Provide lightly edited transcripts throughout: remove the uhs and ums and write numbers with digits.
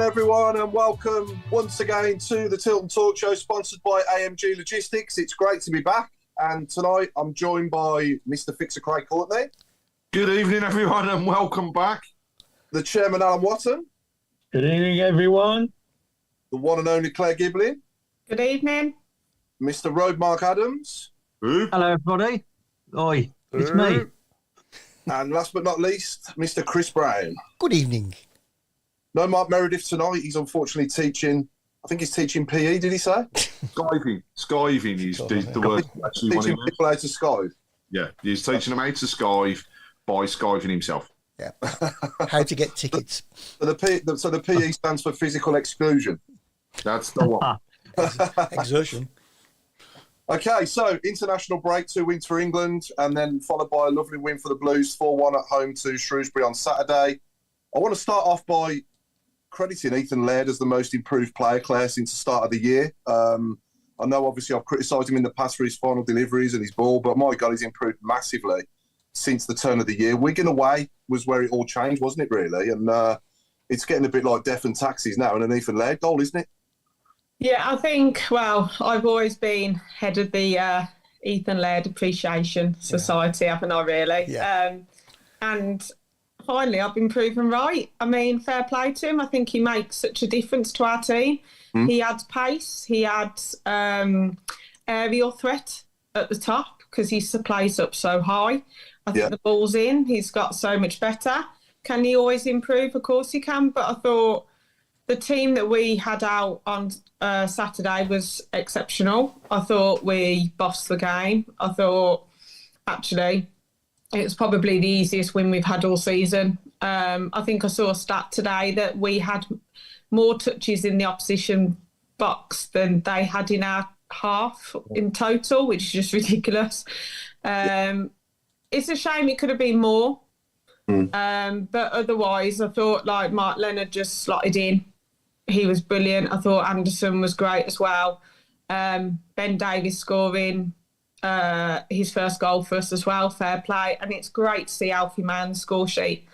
Everyone, and welcome once again to the Tilton Talk Show, sponsored by AMG Logistics. It's great to be back, and tonight I'm joined by Mr. Fixer Craig Courtney. Good evening, everyone, and welcome back. The Chairman Alan Watton. Good evening, everyone. The one and only Claire Giblin. Good evening. Mr. Road Mark Adams. Hello, everybody. Oi, it's me. And last but not least, Mr. Chris Brown. Good evening. No Mark Meredith tonight. He's unfortunately teaching, I think he's teaching PE, did he say? Skiving. Skiving is the word. Actually, teaching people how to skive. Yeah, he's teaching them how to skive by skiving himself. Yeah. How to get tickets. So the PE stands for physical exclusion. That's the one. Exertion. Okay, so international break, 2 wins for England, and then followed by a lovely win for the Blues, 4-1 at home to Shrewsbury on Saturday. I want to start off by crediting Ethan Laird as the most improved player, Claire, since the start of the year. I know, obviously, I've criticised him in the past for his final deliveries and his ball, but my God, he's improved massively since the turn of the year. Wigan away was where it all changed, wasn't it, really? And it's getting a bit like death and taxis now, and an Ethan Laird goal, isn't it? Yeah, I think, well, I've always been head of the Ethan Laird Appreciation Society, haven't I, really? Yeah. And finally, I've been proven right. I mean, fair play to him. I think he makes such a difference to our team. He adds pace. He adds aerial threat at the top because he plays up so high. I think the ball's in. He's got so much better. Can he always improve? Of course he can. But I thought the team that we had out on Saturday was exceptional. I thought we bossed the game. I thought, actually, it was probably the easiest win we've had all season. I think I saw a stat today that we had more touches in the opposition box than they had in our half in total, which is just ridiculous. It's a shame it could have been more. But otherwise, I thought like Mark Leonard just slotted in. He was brilliant. I thought Anderson was great as well. Ben Davies scoring his first goal for us as well, fair play. And it's great to see Alfie Mann's score sheet.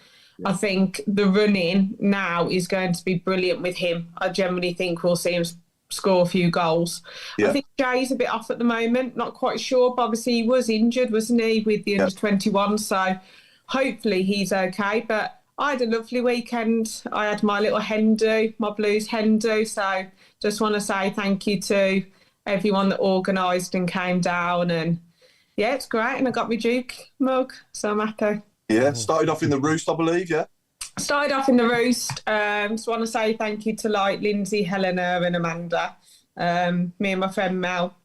I think the run-in now is going to be brilliant with him. I generally think we'll see him score a few goals. I think Jay's a bit off at the moment, not quite sure, but obviously he was injured, wasn't he, with the under-21, so hopefully he's okay. But I had a lovely weekend. I had my little hen do, my Blues hen do, so just want to say thank you to everyone that organised and came down, and yeah, it's great. And I got my Duke mug, so I'm happy. Yeah, started off in the Roost, I believe, yeah? Started off in the Roost. Just want to say thank you to like Lindsay, Helena and Amanda. Me and my friend Mel,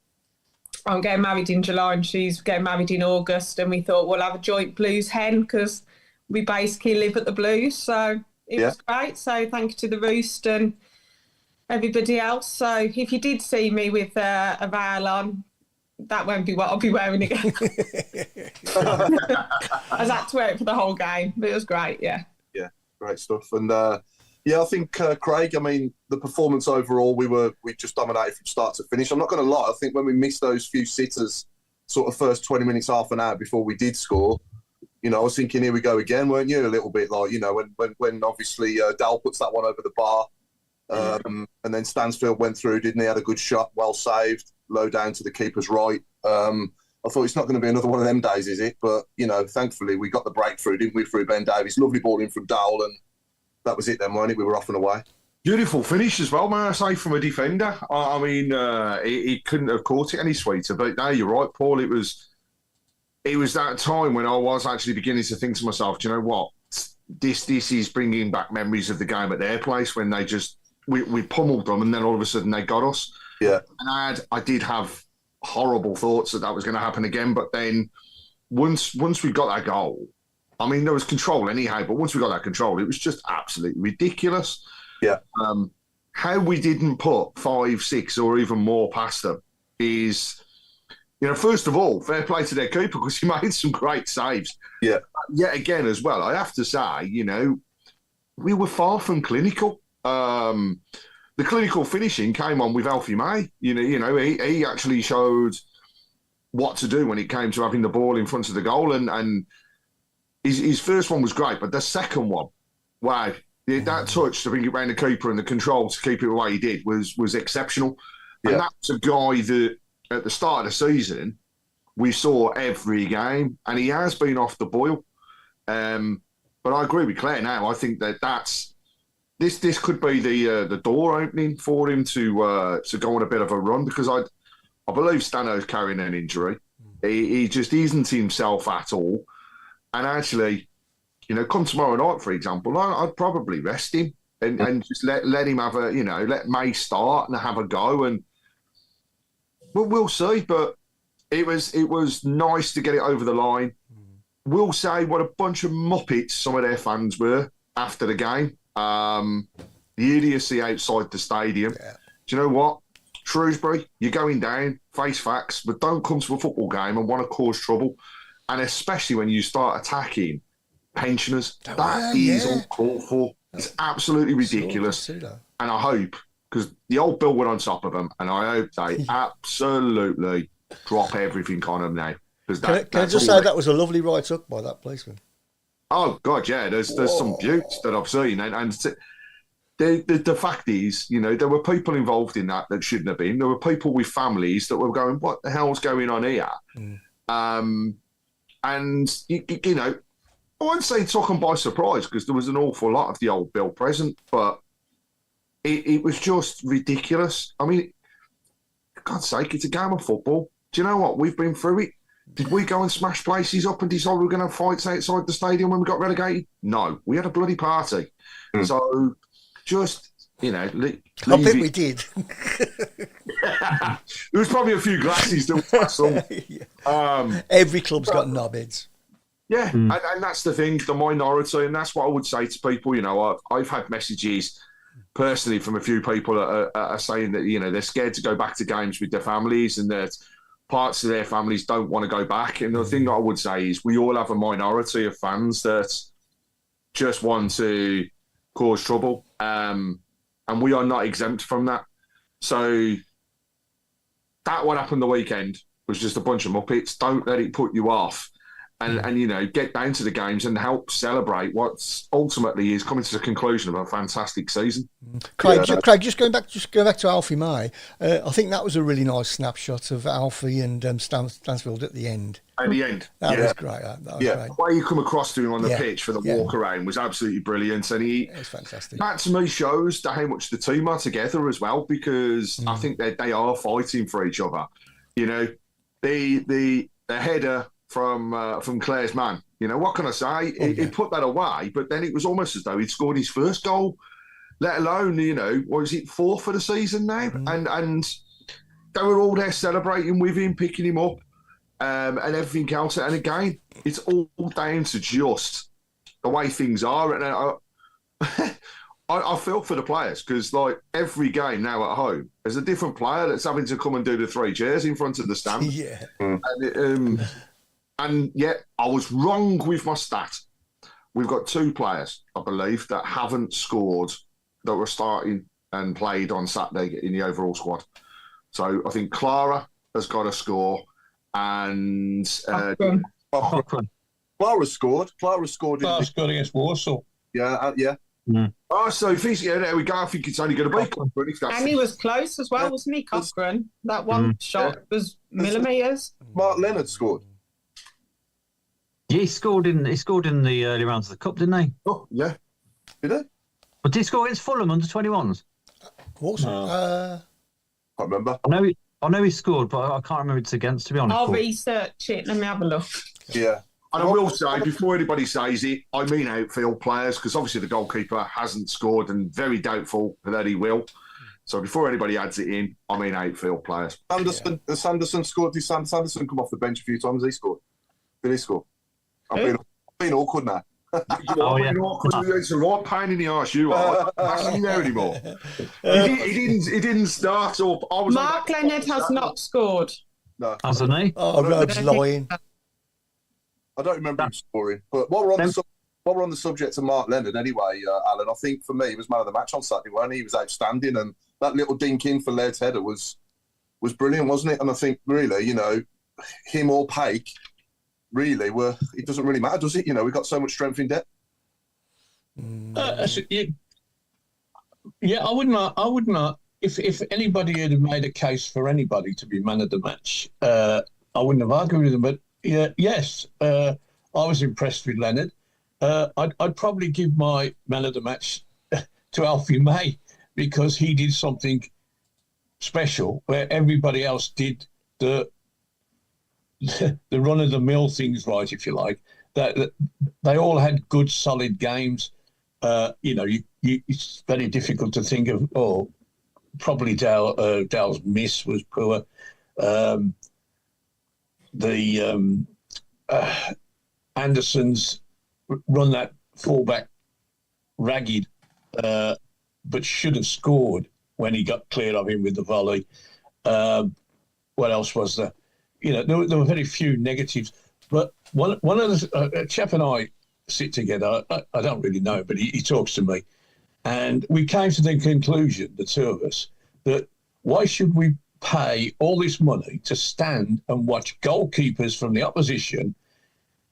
I'm getting married in July and she's getting married in August, and we thought we'll have a joint Blues hen because we basically live at the Blues, so it was great. So thank you to the Roost and everybody else. So if you did see me with a veil on, that won't be what I'll be wearing again. I had to wear it for the whole game, but it was great, yeah. Yeah, great stuff. And I think, Craig, I mean, the performance overall, we just dominated from start to finish. I'm not going to lie, I think when we missed those few sitters, sort of first 20 minutes, half an hour before we did score, you know, I was thinking, here we go again, weren't you? A little bit like, you know, when obviously Dal puts that one over the bar, and then Stansfield went through, didn't he? Had a good shot, well saved, low down to the keeper's right. I thought it's not going to be another one of them days, is it? But, you know, thankfully we got the breakthrough, didn't we, through Ben Davies? Lovely ball in from Dowell, and that was it then, weren't it? We were off and away. Beautiful finish as well, may I say, from a defender. I mean, he couldn't have caught it any sweeter. But no, you're right, Paul. It was that time when I was actually beginning to think to myself, do you know what? This is bringing back memories of the game at their place when they just we pummeled them, and then all of a sudden they got us. Yeah, and I did have horrible thoughts that was going to happen again. But then once we got that goal, I mean, there was control anyhow. But once we got that control, it was just absolutely ridiculous. Yeah. How we didn't put 5, 6 or even more past them is, first of all, fair play to their keeper because he made some great saves. Yeah. Yet again, as well, I have to say, we were far from clinical. The clinical finishing came on with Alfie May. He actually showed what to do when it came to having the ball in front of the goal, and his first one was great, but the second one, wow, that touch to bring it around the keeper and the control to keep it the way he did was exceptional. And that's a guy that at the start of the season we saw every game, and he has been off the boil. But I agree with Claire now. I think that's this could be the door opening for him to go on a bit of a run, because I believe Stano's carrying an injury. He just isn't himself at all. And actually, come tomorrow night, for example, I'd probably rest him and just let him have let May start and have a go, and we'll see. But it was nice to get it over the line. We'll say what a bunch of muppets some of their fans were after the game. The idiocy outside the stadium. Yeah. Do you know what? Shrewsbury, you're going down, face facts, but don't come to a football game and want to cause trouble. And especially when you start attacking pensioners. That is uncalled for. It's absolutely ridiculous. And I hope, because the old bill went on top of them, and I hope they absolutely drop everything on them now. Can I just say that was a lovely write-up by that policeman? Oh, God, yeah. There's some beauties that I've seen. And the fact is, there were people involved in that shouldn't have been. There were people with families that were going, what the hell's going on here? And, I won't say it took them by surprise, because there was an awful lot of the old bill present, but it was just ridiculous. I mean, for God's sake, it's a game of football. Do you know what? We've been through it. Did we go and smash places up and decide we were going to have fights outside the stadium when we got relegated? No, we had a bloody party. So just, I bet we did. There was probably a few glasses that were every club's got knobheads. Yeah, and that's the thing, the minority, and that's what I would say to people. I've had messages personally from a few people that are saying that, they're scared to go back to games with their families, and that parts of their families don't want to go back. And the thing that I would say is we all have a minority of fans that just want to cause trouble, and we are not exempt from that. So that what happened the weekend was just a bunch of muppets. Don't let it put you off. And get down to the games and help celebrate what's ultimately is coming to the conclusion of a fantastic season. Craig, just going back to Alfie May, I think that was a really nice snapshot of Alfie and Stansfield at the end. At the end, that was great. That was great. The way you come across to him on the pitch for the walk around was absolutely brilliant, and it's fantastic. That to me shows how much the team are together as well, because I think they are fighting for each other. The header from Claire's man. What can I say? He put that away, but then it was almost as though he'd scored his first goal, let alone, was it 4th for the season now? And they were all there celebrating with him, picking him up, and everything else. And again, it's all down to just the way things are. And I feel for the players, because every game now at home, there's a different player that's having to come and do the 3 chairs in front of the stand. And yet, I was wrong with my stat. We've got 2 players, I believe, that haven't scored, that were starting and played on Saturday in the overall squad. So I think Clara has got a score, and Clara scored. Clara scored against Warsaw. Yeah. Oh, so if he's, there we go. I think it's only going to be Cochran. And he was close as well, wasn't he, Cochran? That one shot was millimetres. Mark Leonard scored. Yeah, he scored in the early rounds of the cup, didn't he? Oh, yeah. Did he? But did he score against Fulham under 21s? Awesome. Can't remember. I know he scored, but I can't remember it's against, to be honest. I'll research it. Let me have a look. Yeah. And I will say, before anybody says it, I mean outfield players, because obviously the goalkeeper hasn't scored and very doubtful that he will. So before anybody adds it in, I mean outfield players. Sanderson scored. Did Sanderson come off the bench a few times? He scored. Did he score? I've been awkward now. You know, Oh, I yeah. mean, it's a right pain in the arse. You are. That's not there anymore. He didn't start up. I was Mark Leonard has not scored. No, Hasn't he? Oh, Rob's lying. I don't remember him scoring. But while we're on the subject of Mark Leonard, anyway, Alan, I think for me he was man of the match on Saturday. Wasn't he? He was outstanding, and that little dink in for Laird's header was brilliant, wasn't it? And I think really, you know, him or Paik, really, it doesn't really matter, does it? You know, we've got so much strength in depth. Yeah, I would not. If anybody had made a case for anybody to be man of the match, I wouldn't have argued with them. But yes, I was impressed with Leonard. I'd probably give my man of the match to Alfie May because he did something special where everybody else did the run of the mill things right, if you like. That they all had good, solid games. You know, it's very difficult to think of. Oh, probably Dale's miss was poor. Anderson's run that fullback ragged, but should have scored when he got cleared of him with the volley. What else was there? You know, there were very few negatives. But one of the chap and I sit together. I don't really know, but he talks to me. And we came to the conclusion, the two of us, that why should we pay all this money to stand and watch goalkeepers from the opposition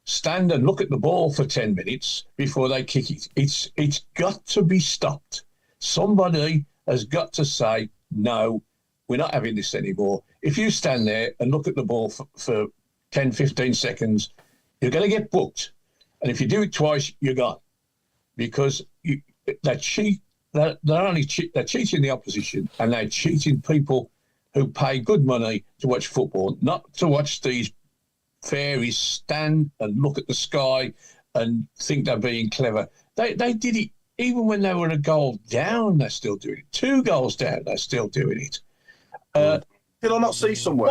stand and look at the ball for 10 minutes before they kick it? It's got to be stopped. Somebody has got to say, no, we're not having this anymore. If you stand there and look at the ball for 10, 15 seconds, you're going to get booked. And if you do it twice, you're gone. Because they're cheating the opposition, and they're cheating people who pay good money to watch football, not to watch these fairies stand and look at the sky and think they're being clever. They did it even when they were a goal down. They're still doing it. 2 goals down, they're still doing it. Did I not see somewhere?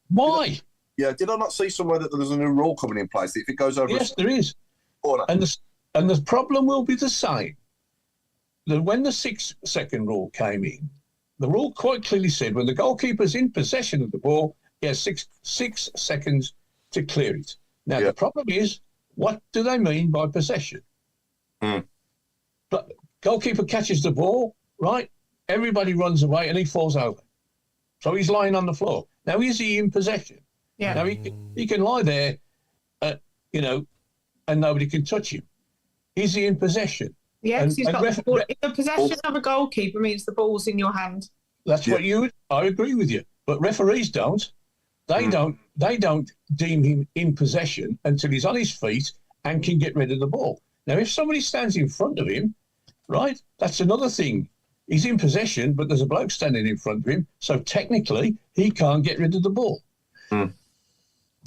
Why? Did I not see somewhere that there's a new rule coming in place that if it goes over? Yes, there is. Corner. And the problem will be the same. That when the 6-second rule came in, the rule quite clearly said when the goalkeeper's in possession of the ball, he has six seconds to clear it. Now, the problem is, what do they mean by possession? But goalkeeper catches the ball, right? Everybody runs away and he falls over. So he's lying on the floor. Now, is he in possession? Yeah. Now, he can lie there, you know, and nobody can touch him. Is he in possession? Yeah, because he's got the ball. If the possession of a goalkeeper means the ball's in your hand. That's what I agree with you. But referees don't. They don't deem him in possession until he's on his feet and can get rid of the ball. Now, if somebody stands in front of him, right, that's another thing. He's in possession, but there's a bloke standing in front of him, so technically he can't get rid of the ball.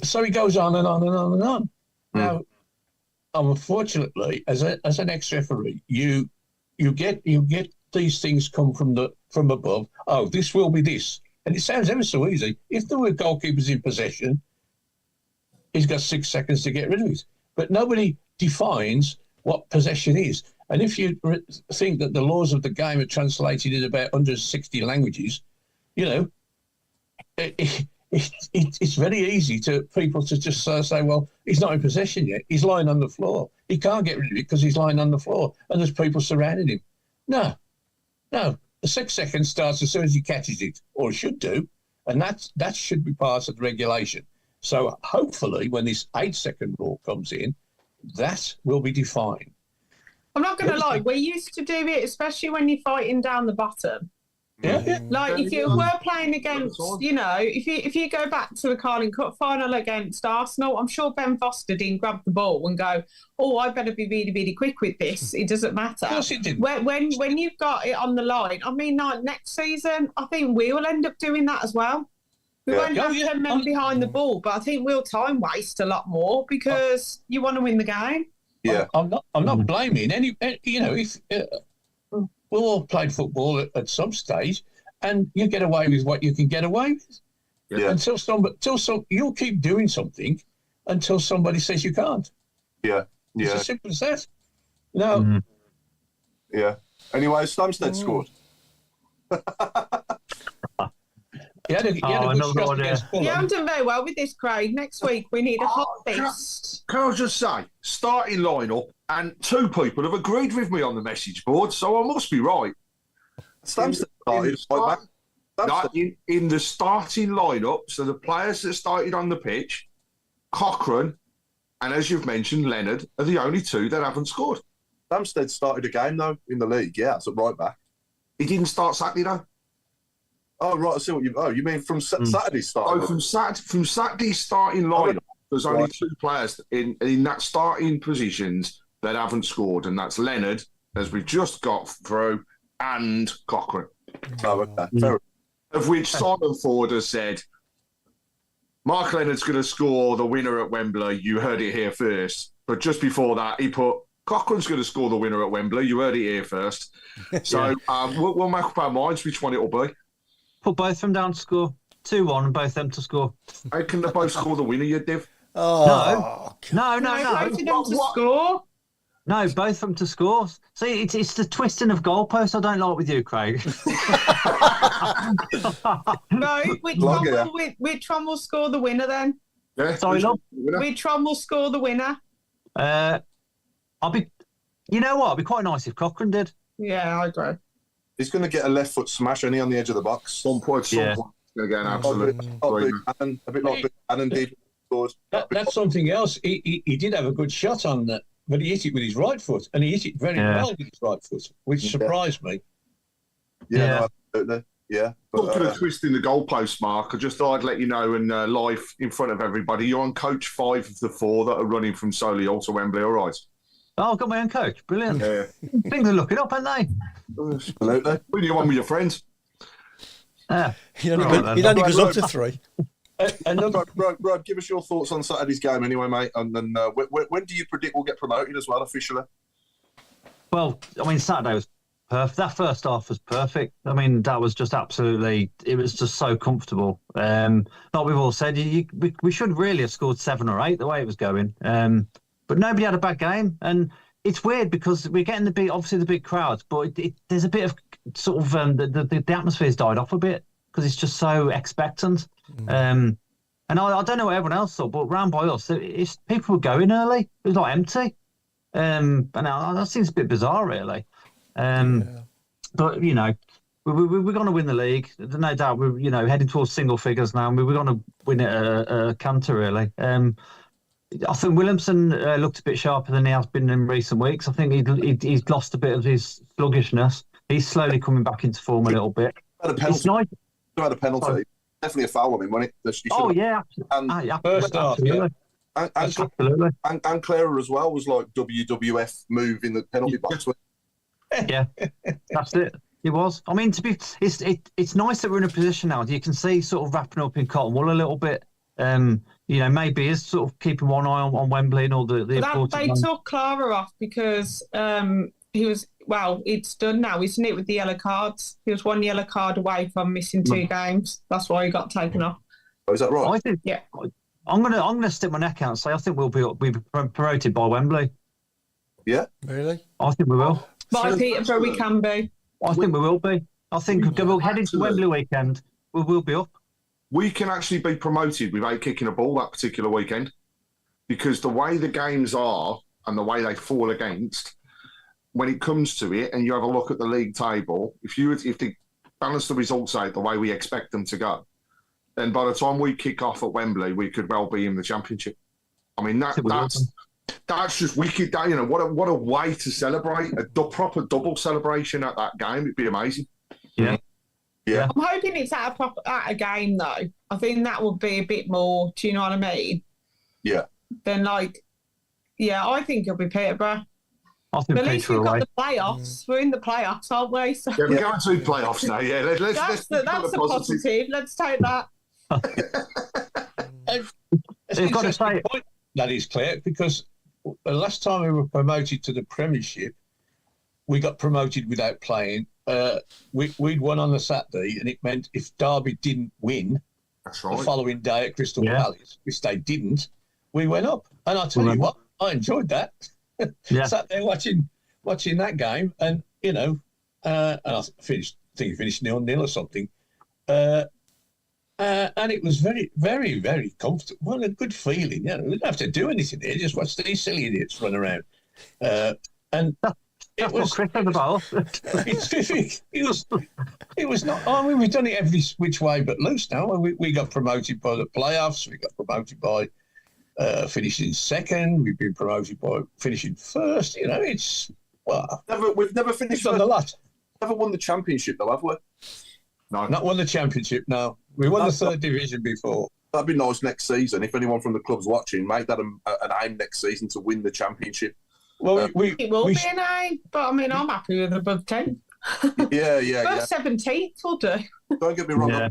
So he goes on and on and on and on. Now, unfortunately, as an ex-referee, you get these things come from above. Oh, this will be this, and it sounds ever so easy. If there were goalkeepers in possession, he's got 6 seconds to get rid of it. But nobody defines what possession is. And if you think that the laws of the game are translated in about 160 languages, you know, it's very easy to people to just say, well, he's not in possession yet. He's lying on the floor. He can't get rid of it because he's lying on the floor and there's people surrounding him. No. The 6 seconds starts as soon as he catches it, or should do, and that should be part of the regulation. So hopefully when this 8-second rule comes in, that will be defined. I'm not going to lie, we used to do it, especially when you're fighting down the bottom. Yeah. Like if you were playing against, you know, if you go back to the Carling Cup final against Arsenal, I'm sure Ben Foster didn't grab the ball and go, oh, I better be really, really quick with this. It doesn't matter. Of course it didn't. When you've got it on the line, I mean, like next season, I think we'll end up doing that as well. We won't have 10 men behind the ball, but I think we'll time waste a lot more because you want to win the game. Yeah, I'm not blaming any. You know, if we all played football at some stage, and you get away with what you can get away with. Yeah. Until you'll keep doing something until somebody says you can't. Yeah. It's as simple as that. No. Yeah. Anyway, Stamsted scored. He had a good shot against Fulham. You haven't done very well with this, Craig. Next week we need a hot beast. Can I just say, starting lineup, and 2 people have agreed with me on the message board, so I must be right. Stamsted started in the starting lineup, so the players that started on the pitch, Cochrane, and as you've mentioned, Leonard, are the only 2 that haven't scored. Stamsted started a game, though, in the league. Yeah, it's at right back. He didn't start Saturday, though. Oh, right. I see what you... Oh, you mean from Saturday's start? Oh, from Saturday's starting lineup, there's only 2 players in that starting positions that haven't scored, and that's Leonard, as we've just got through, and Cochrane. Oh, okay. Fair. Of which Simon Ford has said, Mark Leonard's going to score the winner at Wembley. You heard it here first. But just before that, he put, Cochrane's going to score the winner at Wembley. You heard it here first. So we'll make up our minds which one it'll be. Put both of them down to score. 2-1 and both them to score. How can they both score the winner, you div? No. Both of them to score. No, both of them to score. See, it's the twisting of goalposts I don't like with you, Craig. No, which one will score the winner then? Yeah. Sorry, love. Which one will score the winner? You know what? It'd be quite nice if Cochrane did. Yeah, I agree. He's going to get a left foot smash, only on the edge of the box. Some point, he's going to get an absolute. A bit like Buchanan did. That's something else. He did have a good shot on that, but he hit it with his right foot, and he hit it very well with his right foot, which surprised me. Yeah, no, absolutely. Yeah. Talking of twisting the goalpost, Mark, I just thought I'd let you know, and live in front of everybody, you're on coach 5 of the 4 that are running from Solihull to Wembley, all right? Oh, I've got my own coach. Brilliant. Yeah. Things are looking up, aren't they? Absolutely. When you on with your friends? He only goes up to 3. Rod, give us your thoughts on Saturday's game anyway, mate. And then when do you predict we'll get promoted as well, officially? Well, I mean, Saturday was perfect. That first half was perfect. I mean, that was just absolutely, it was just so comfortable. Like we've all said, we should really have scored 7 or 8 the way it was going. But nobody had a bad game. And it's weird because we're getting the big crowds, but there's a bit of sort of, the atmosphere's died off a bit because it's just so expectant. And I don't know what everyone else thought, but round by us, people were going early. It was like empty. And that seems a bit bizarre, really. But, you know, we're going to win the league. There's no doubt we're, heading towards single figures now, and we're going to win it a canter, really. I think Williamson looked a bit sharper than he has been in recent weeks. I think he's lost a bit of his sluggishness. He's slowly coming back into form a little bit. Had a penalty. Had a penalty. Sorry. Definitely a foul on him, wasn't it? Yeah. First half, yeah. Absolutely. And Clara as well was like WWF move in the penalty box. Yeah, that's it. It was. I mean, it's nice that we're in a position now. You can see sort of wrapping up in cotton wool a little bit. Maybe is sort of keeping one eye on Wembley and all the important. They took Clara off because it's done now, isn't it, with the yellow cards? He was 1 yellow card away from missing 2 games. That's why he got taken off. Oh, is that right? I think. Yeah. I'm gonna stick my neck out and say I think we'll be promoted by Wembley. Yeah. Really? I think we will. By Peterborough, we can be. I think we will be. I think we'll head into Wembley weekend. We'll be up. We can actually be promoted without kicking a ball that particular weekend, because the way the games are and the way they fall against, when it comes to it, and you have a look at the league table, if they balance the results out the way we expect them to go, then by the time we kick off at Wembley, we could well be in the Championship. I mean, that's just wicked. What a way to celebrate, a proper double celebration at that game. It'd be amazing. Yeah. I'm hoping it's at a game though. I think that would be a bit more. Do you know what I mean? Yeah. Then I think it'll be Peterborough. I think at least we've got the playoffs. We're in the playoffs, aren't we? So, we're going to playoffs now. Yeah, that's a positive. Let's take that. It's got to say point that is clear, because the last time we were promoted to the Premiership, we got promoted without playing. We'd won on the Saturday, and it meant if Derby didn't win the following day at Crystal Palace, which they didn't, we went up. And I tell you what, I enjoyed that. Yeah. Sat there watching that game, and and I finished 0-0 or something. And it was very, very, very comfortable. Well, a good feeling. We didn't have to do anything here. Just watch these silly idiots run around. And That's what cricket's about. It was not. I mean, we've done it every which way but loose now. We got promoted by the playoffs. We got promoted by finishing second. We've been promoted by finishing first. It's we've never finished on the lot. Never won the championship though, have we? No, not won the championship. No, we won the third division before. That'd be nice next season. If anyone from the club's watching, make that an aim next season to win the championship. Well, it will be an aim, but I mean, I'm happy with above 10. Yeah. 17th will do. Don't get me wrong. Yeah.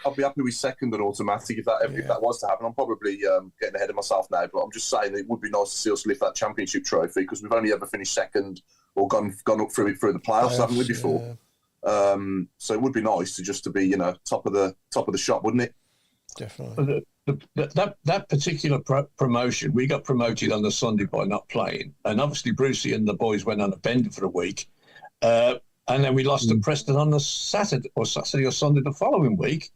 I'll be happy with second and automatic if that was to happen. I'm probably getting ahead of myself now, but I'm just saying that it would be nice to see us lift that championship trophy because we've only ever finished second or gone up through the playoffs, haven't we, before? Yeah. So it would be nice to be top of the shop, wouldn't it? Definitely. That particular promotion, we got promoted on the Sunday by not playing, and obviously Brucey and the boys went on a bender for a week, and then we lost to Preston on the Saturday or Sunday the following week,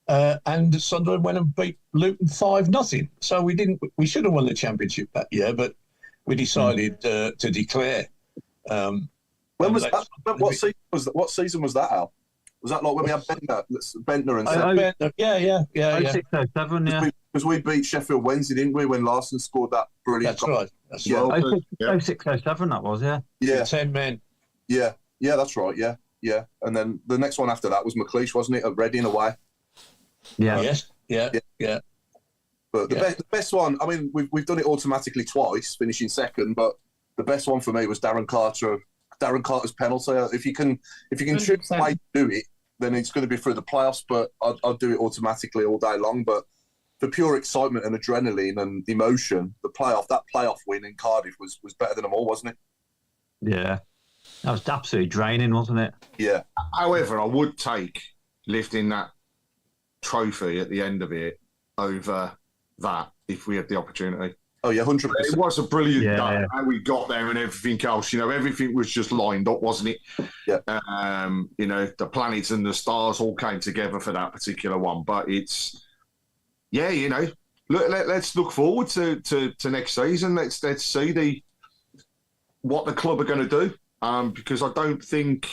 and Sunderland went and beat Luton 5-0. So we should have won the championship that year, but we decided to declare. When was that? What season was that, Al? Was that like when we had Bentner and Bentner? Yeah. 06-07, yeah. Because we beat Sheffield Wednesday, didn't we, when Larson scored that brilliant goal? Right. That's right. 06-07 that was, yeah. Yeah. 10 men. Yeah, that's right, yeah. And then the next one after that was McLeish, wasn't it, at Reading away? Yeah. Yes, yeah. But the best one, I mean, we've done it automatically twice, finishing second, but the best one for me was Darren Carter's penalty. If you can choose a way to do it, then it's going to be through the playoffs, but I'll do it automatically all day long. But for pure excitement and adrenaline and emotion, that playoff win in Cardiff was better than them all, wasn't it? Yeah. That was absolutely draining, wasn't it? Yeah. However, I would take lifting that trophy at the end of it over that if we had the opportunity. Oh, yeah, 100%. It was a brilliant day. How we got there and everything else. Everything was just lined up, wasn't it? Yeah. The planets and the stars all came together for that particular one. But it's, let's look forward to next season. Let's see what the club are going to do. Because I don't think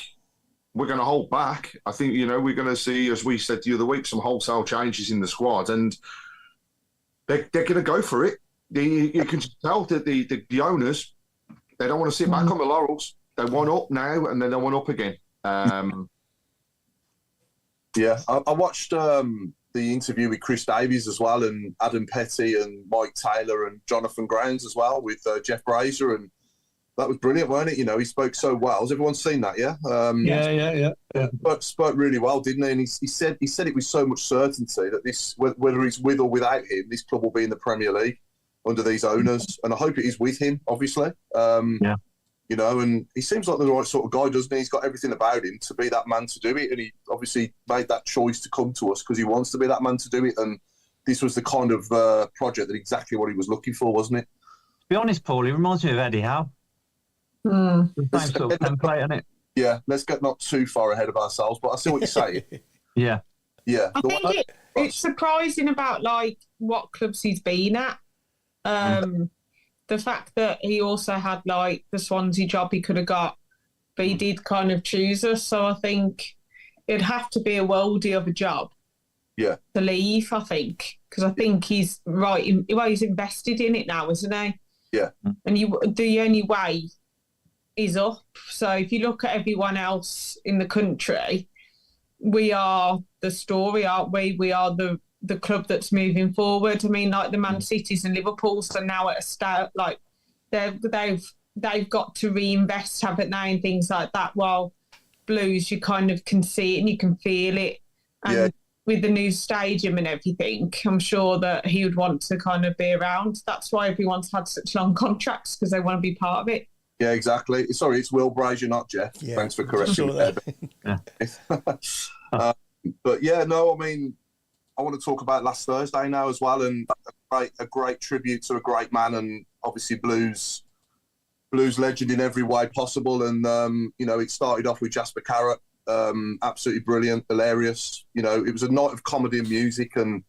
we're going to hold back. I think, we're going to see, as we said the other week, some wholesale changes in the squad. And they're going to go for it. You can tell that the owners, they don't want to sit back on the laurels. They want up now and then they want up again. Yeah, I watched the interview with Chris Davies as well, and Adam Petty and Mike Taylor and Jonathan Grounds as well with Jeff Brazier, and that was brilliant, wasn't it? He spoke so well. Has everyone seen that? Yeah. Yeah. Spoke really well, didn't he? And he said it with so much certainty that this, whether he's with or without him, this club will be in the Premier League under these owners, and I hope it is with him, obviously. And he seems like the right sort of guy, doesn't he? He's got everything about him to be that man to do it, and he obviously made that choice to come to us because he wants to be that man to do it, and this was the kind of project that exactly what he was looking for, wasn't it? To be honest, Paul, he reminds me of Eddie Howe. The same sort of template, isn't it? Yeah, let's get not too far ahead of ourselves, but I see what you're saying. Yeah. I think it's surprising about what clubs he's been at. The fact that he also had the Swansea job he could have got, but he did kind of choose us. So I think it'd have to be a worldie of a job. Yeah. To leave, I think, because I think he's right. He's invested in it now, isn't he? Yeah. And the only way is up. So if you look at everyone else in the country, we are the story, aren't we? We are the club that's moving forward. I mean, the Man Cities and Liverpools are now at a start, they've got to reinvest, haven't they, and things like that. While Blues, you kind of can see it and you can feel it. And with the new stadium and everything, I'm sure that he would want to kind of be around. That's why everyone's had such long contracts, because they want to be part of it. Yeah, exactly. Sorry, it's Will Brazier, not Jeff. Yeah, thanks for correcting me. But yeah, no, I mean, I want to talk about last Thursday now as well, and a great tribute to a great man, and obviously Blues blues legend in every way possible. And, it started off with Jasper Carrott, absolutely brilliant, hilarious. It was a night of comedy and music. And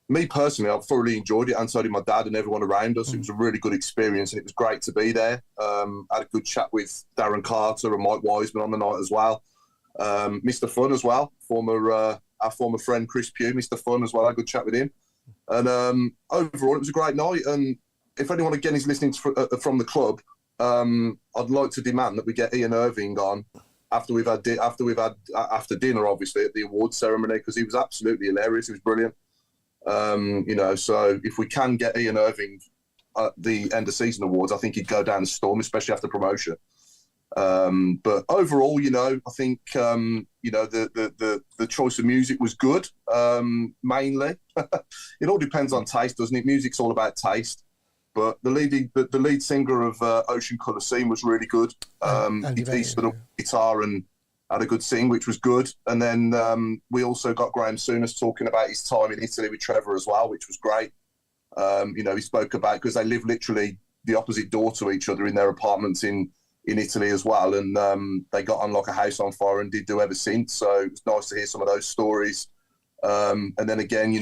me personally, I thoroughly enjoyed it, and so did my dad and everyone around us. It was a really good experience, and it was great to be there. Had a good chat with Darren Carter and Mike Wiseman on the night as well. Mr. Fun as well, our former friend Chris Pugh, Mr. Fun as well. I had a good chat with him. And overall, it was a great night. And if anyone again is listening from the club, I'd like to demand that we get Ian Irving on after dinner, obviously, at the awards ceremony, because he was absolutely hilarious. He was brilliant. So if we can get Ian Irving at the end of season awards, I think he'd go down the storm, especially after promotion. But overall, I think the choice of music was good. Mainly, it all depends on taste, doesn't it? Music's all about taste. But the lead singer of Ocean Colour Scene was really good. He stood up guitar and had a good sing, which was good. And then we also got Graham Souness talking about his time in Italy with Trevor as well, which was great. He spoke about, because they live literally the opposite door to each other in their apartments in Italy as well. And they got on like a house on fire and did do ever since. So it was nice to hear some of those stories. And then again,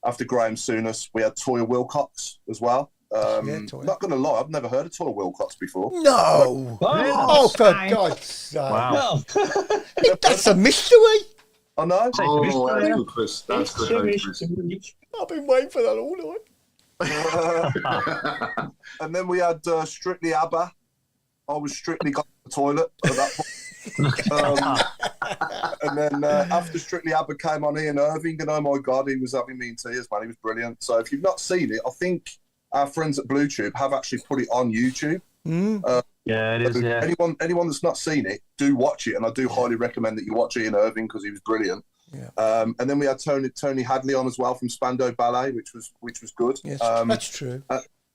after Graham Souness, we had Toya Wilcox as well. Toya. Not going to lie, I've never heard of Toya Wilcox before. No! Oh, for God's sake. Wow. That's a mystery. I know. Oh, that's good, Chris. That's good, Chris. I've been waiting for that all night. And then we had Strictly ABBA. I was strictly got the toilet at that point. And then after Strictly ABBA came on, Ian Irving, and oh my God, he was having me in tears, man. He was brilliant. So if you've not seen it, I think our friends at BlueTube have actually put it on YouTube. Yeah, it is. Yeah. Anyone that's not seen it, do watch it, and I do highly recommend that you watch Ian Irving because he was brilliant. Yeah. And then we had Tony Hadley on as well from Spandau Ballet, which was good. Yes, that's true.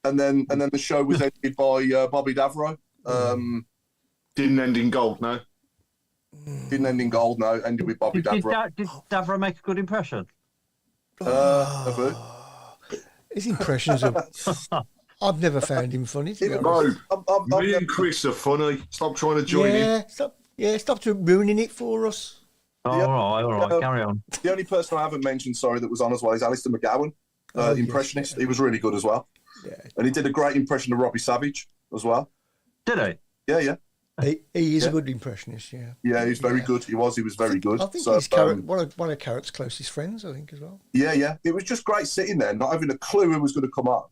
And then the show was edited by Bobby Davro. Didn't end in gold, no. Didn't end in gold, no. Ended with Bobby Davro. Did Davro make a good impression? Of who? His impressions of... I've never found him funny, to be No, honest. me and Chris are funny. Stop trying to join in. Stop ruining it for us. All right, carry on. The only person I haven't mentioned, that was on as well is Alistair McGowan, impressionist. Yes. He was really good as well. Yeah. And he did a great impression of Robbie Savage as well. Did he? Yeah. He is a good impressionist, yeah. Yeah, he was very good. He was very good. I think so, he's one of Carrot's closest friends, I think, as well. Yeah. It was just great sitting there, not having a clue who was going to come on.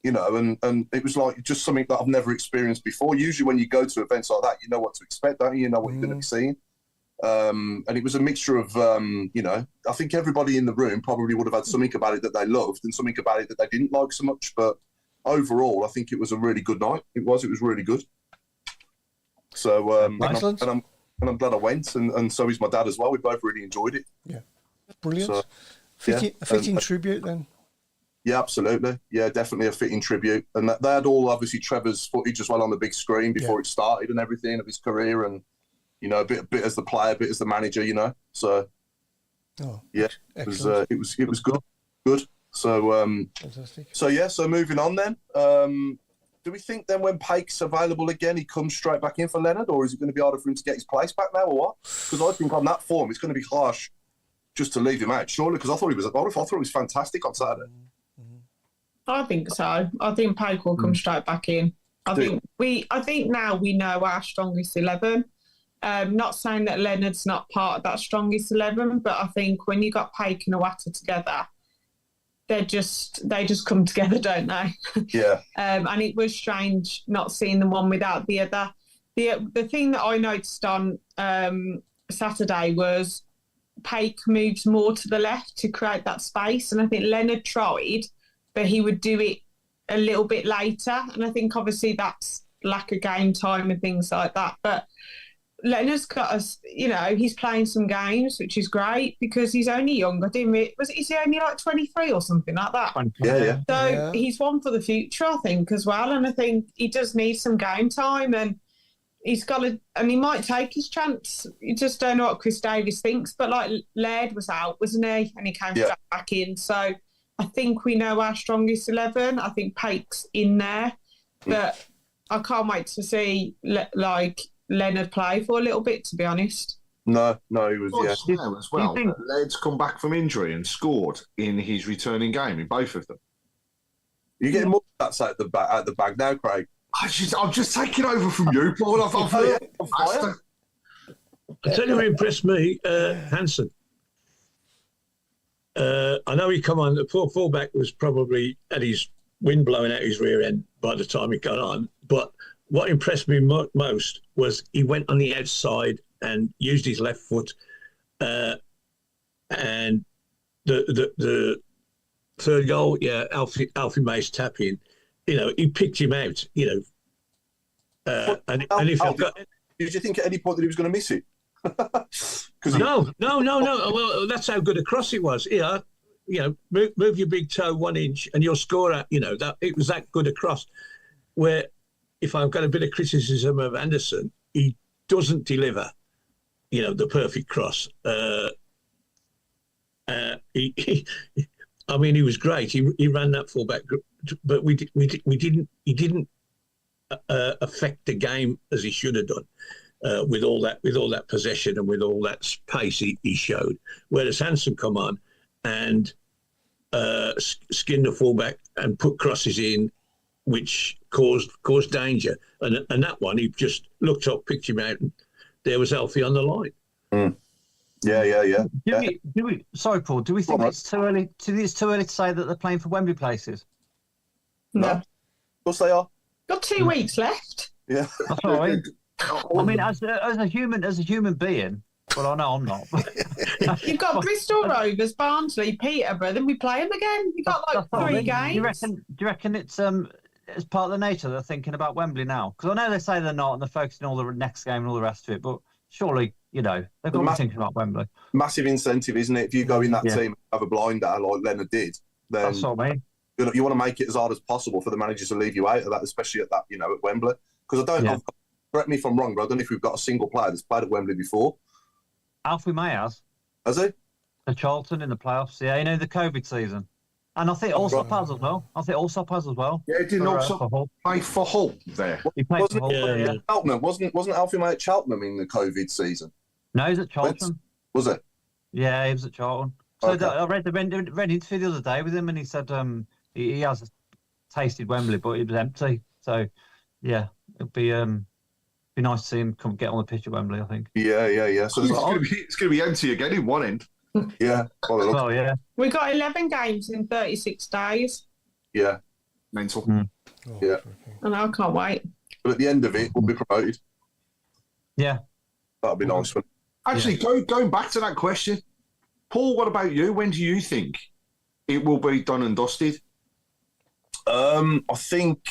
And it was like just something that I've never experienced before. Usually when you go to events like that, you know what to expect, don't you? You know what you're going to be seeing. And it was a mixture of, I think everybody in the room probably would have had something about it that they loved and something about it that they didn't like so much. But overall, I think it was a really good night. It was really good. So, Excellent. And I'm glad I went, and so is my dad as well. We both really enjoyed it. Yeah, brilliant. So, a fitting tribute then. Yeah, absolutely. Yeah, definitely a fitting tribute. And they had all, obviously, Trevor's footage as well on the big screen before it started and everything of his career and, a bit as the player, a bit as the manager, So, it was good. So, fantastic. So moving on then. Do we think then when Pake's available again, he comes straight back in for Leonard, or is it going to be harder for him to get his place back now, or what? Because I think on that form, it's going to be harsh just to leave him out, surely, because I thought he was fantastic on Saturday. I think so. I think Pake will come straight back in. I think now we know our strongest 11. Not saying that Leonard's not part of that strongest 11, but I think when you got Pake and Iwata together, they just come together, don't they? Yeah. And it was strange not seeing the one without the other. The thing that I noticed on Saturday was Pake moves more to the left to create that space, and I think Leonard tried, but he would do it a little bit later. And I think obviously that's lack of game time and things like that. But Leonard's got us, he's playing some games, which is great because he's only young. Is he only like 23 or something like that? Yeah. So he's one for the future, I think, as well. And I think he does need some game time, and he's got and he might take his chance. You just don't know what Chris Davies thinks. But like Laird was out, wasn't he? And he came back in. So I think we know our strongest 11. I think Pake's in there, but I can't wait to see Leonard play for a little bit. To be honest. No, he was. Yeah. Now as well, think- Led's come back from injury and scored in his returning game in both of them. You're getting more stats out the bag now, Craig. I'm just taking over from you, Paul. I've heard faster. I tell you who impressed me, Hansen. I know he come on. The poor fullback was probably had his wind blowing out his rear end by the time he got on. But what impressed me most was he went on the outside and used his left foot, and the third goal, Alfie May's tap in. He picked him out. And if I've got. Did you think at any point that he was going to miss it? No. Well, that's how good a cross it was. Move your big toe 1 inch and you'll score at. That it was that good a cross. Where, if I've got a bit of criticism of Anderson, he doesn't deliver. The perfect cross. He was great. He ran that fullback, but we didn't. He didn't affect the game as he should have done. With all that possession and with all that pace he showed. Whereas Hansen come on and skinned the fullback and put crosses in, which caused danger. And that one, he just looked up, picked him out, and there was Alfie on the line. Mm. Yeah. Sorry, Paul. Do we think it's too early? It's too early to say that they're playing for Wembley places? No. Of course they are. Got 2 weeks left. Yeah. That's all right. I mean, as a human being, well, I know I'm not. You've got Bristol Rovers, Barnsley, Peterborough, then we play them again. You've got That's what I 3 mean. games. Do you reckon it's part of the nature they're thinking about Wembley now? Because I know they say they're not, and they're focusing on the next game and all the rest of it. But surely, they've got to be thinking about Wembley. Massive incentive, isn't it? If you go in that team and have a blinder like Leonard did, then that's what I mean. You want to make it as hard as possible for the managers to leave you out of that, especially at that, at Wembley. Because I don't. Correct me if I'm wrong, but I don't know if we've got a single player that's played at Wembley before. Alfie May has. Has he? For Charlton in the playoffs, the COVID season. And I think Allsop has as well. Yeah, he didn't also play for Hull there. He played for Hull, yeah. Cheltenham. Wasn't Alfie May at Cheltenham in the COVID season? No, he's at Charlton. Was it? Yeah, he was at Charlton. So I read an interview the other day with him, and he said he has tasted Wembley, but it was empty. So, yeah, it'd be nice to see him come get on the pitch at Wembley, I think. Yeah. So it's going to be empty again in one end. Yeah. Well, yeah. We got 11 games in 36 days. Yeah. Mental. Yeah. And I can't wait. But at the end of it, we'll be promoted. Yeah. That'll be nice. Actually, going back to that question, Paul, what about you? When do you think it will be done and dusted? I think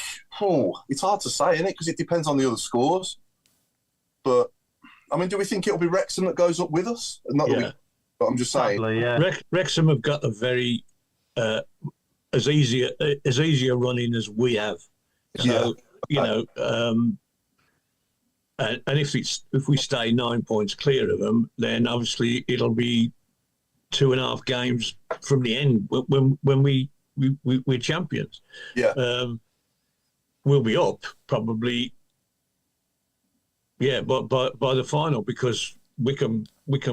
it's hard to say, isn't it? Because it depends on the other scores. But I mean, do we think it'll be Wrexham that goes up with us? Not that but I'm just saying. Sadly, yeah. Wrexham have got a very as easy a run-in as we have. So and if we stay 9 points clear of them, then obviously it'll be 2.5 games from the end when we're champions. Yeah. We'll be up probably. Yeah, but by the final, because Wickham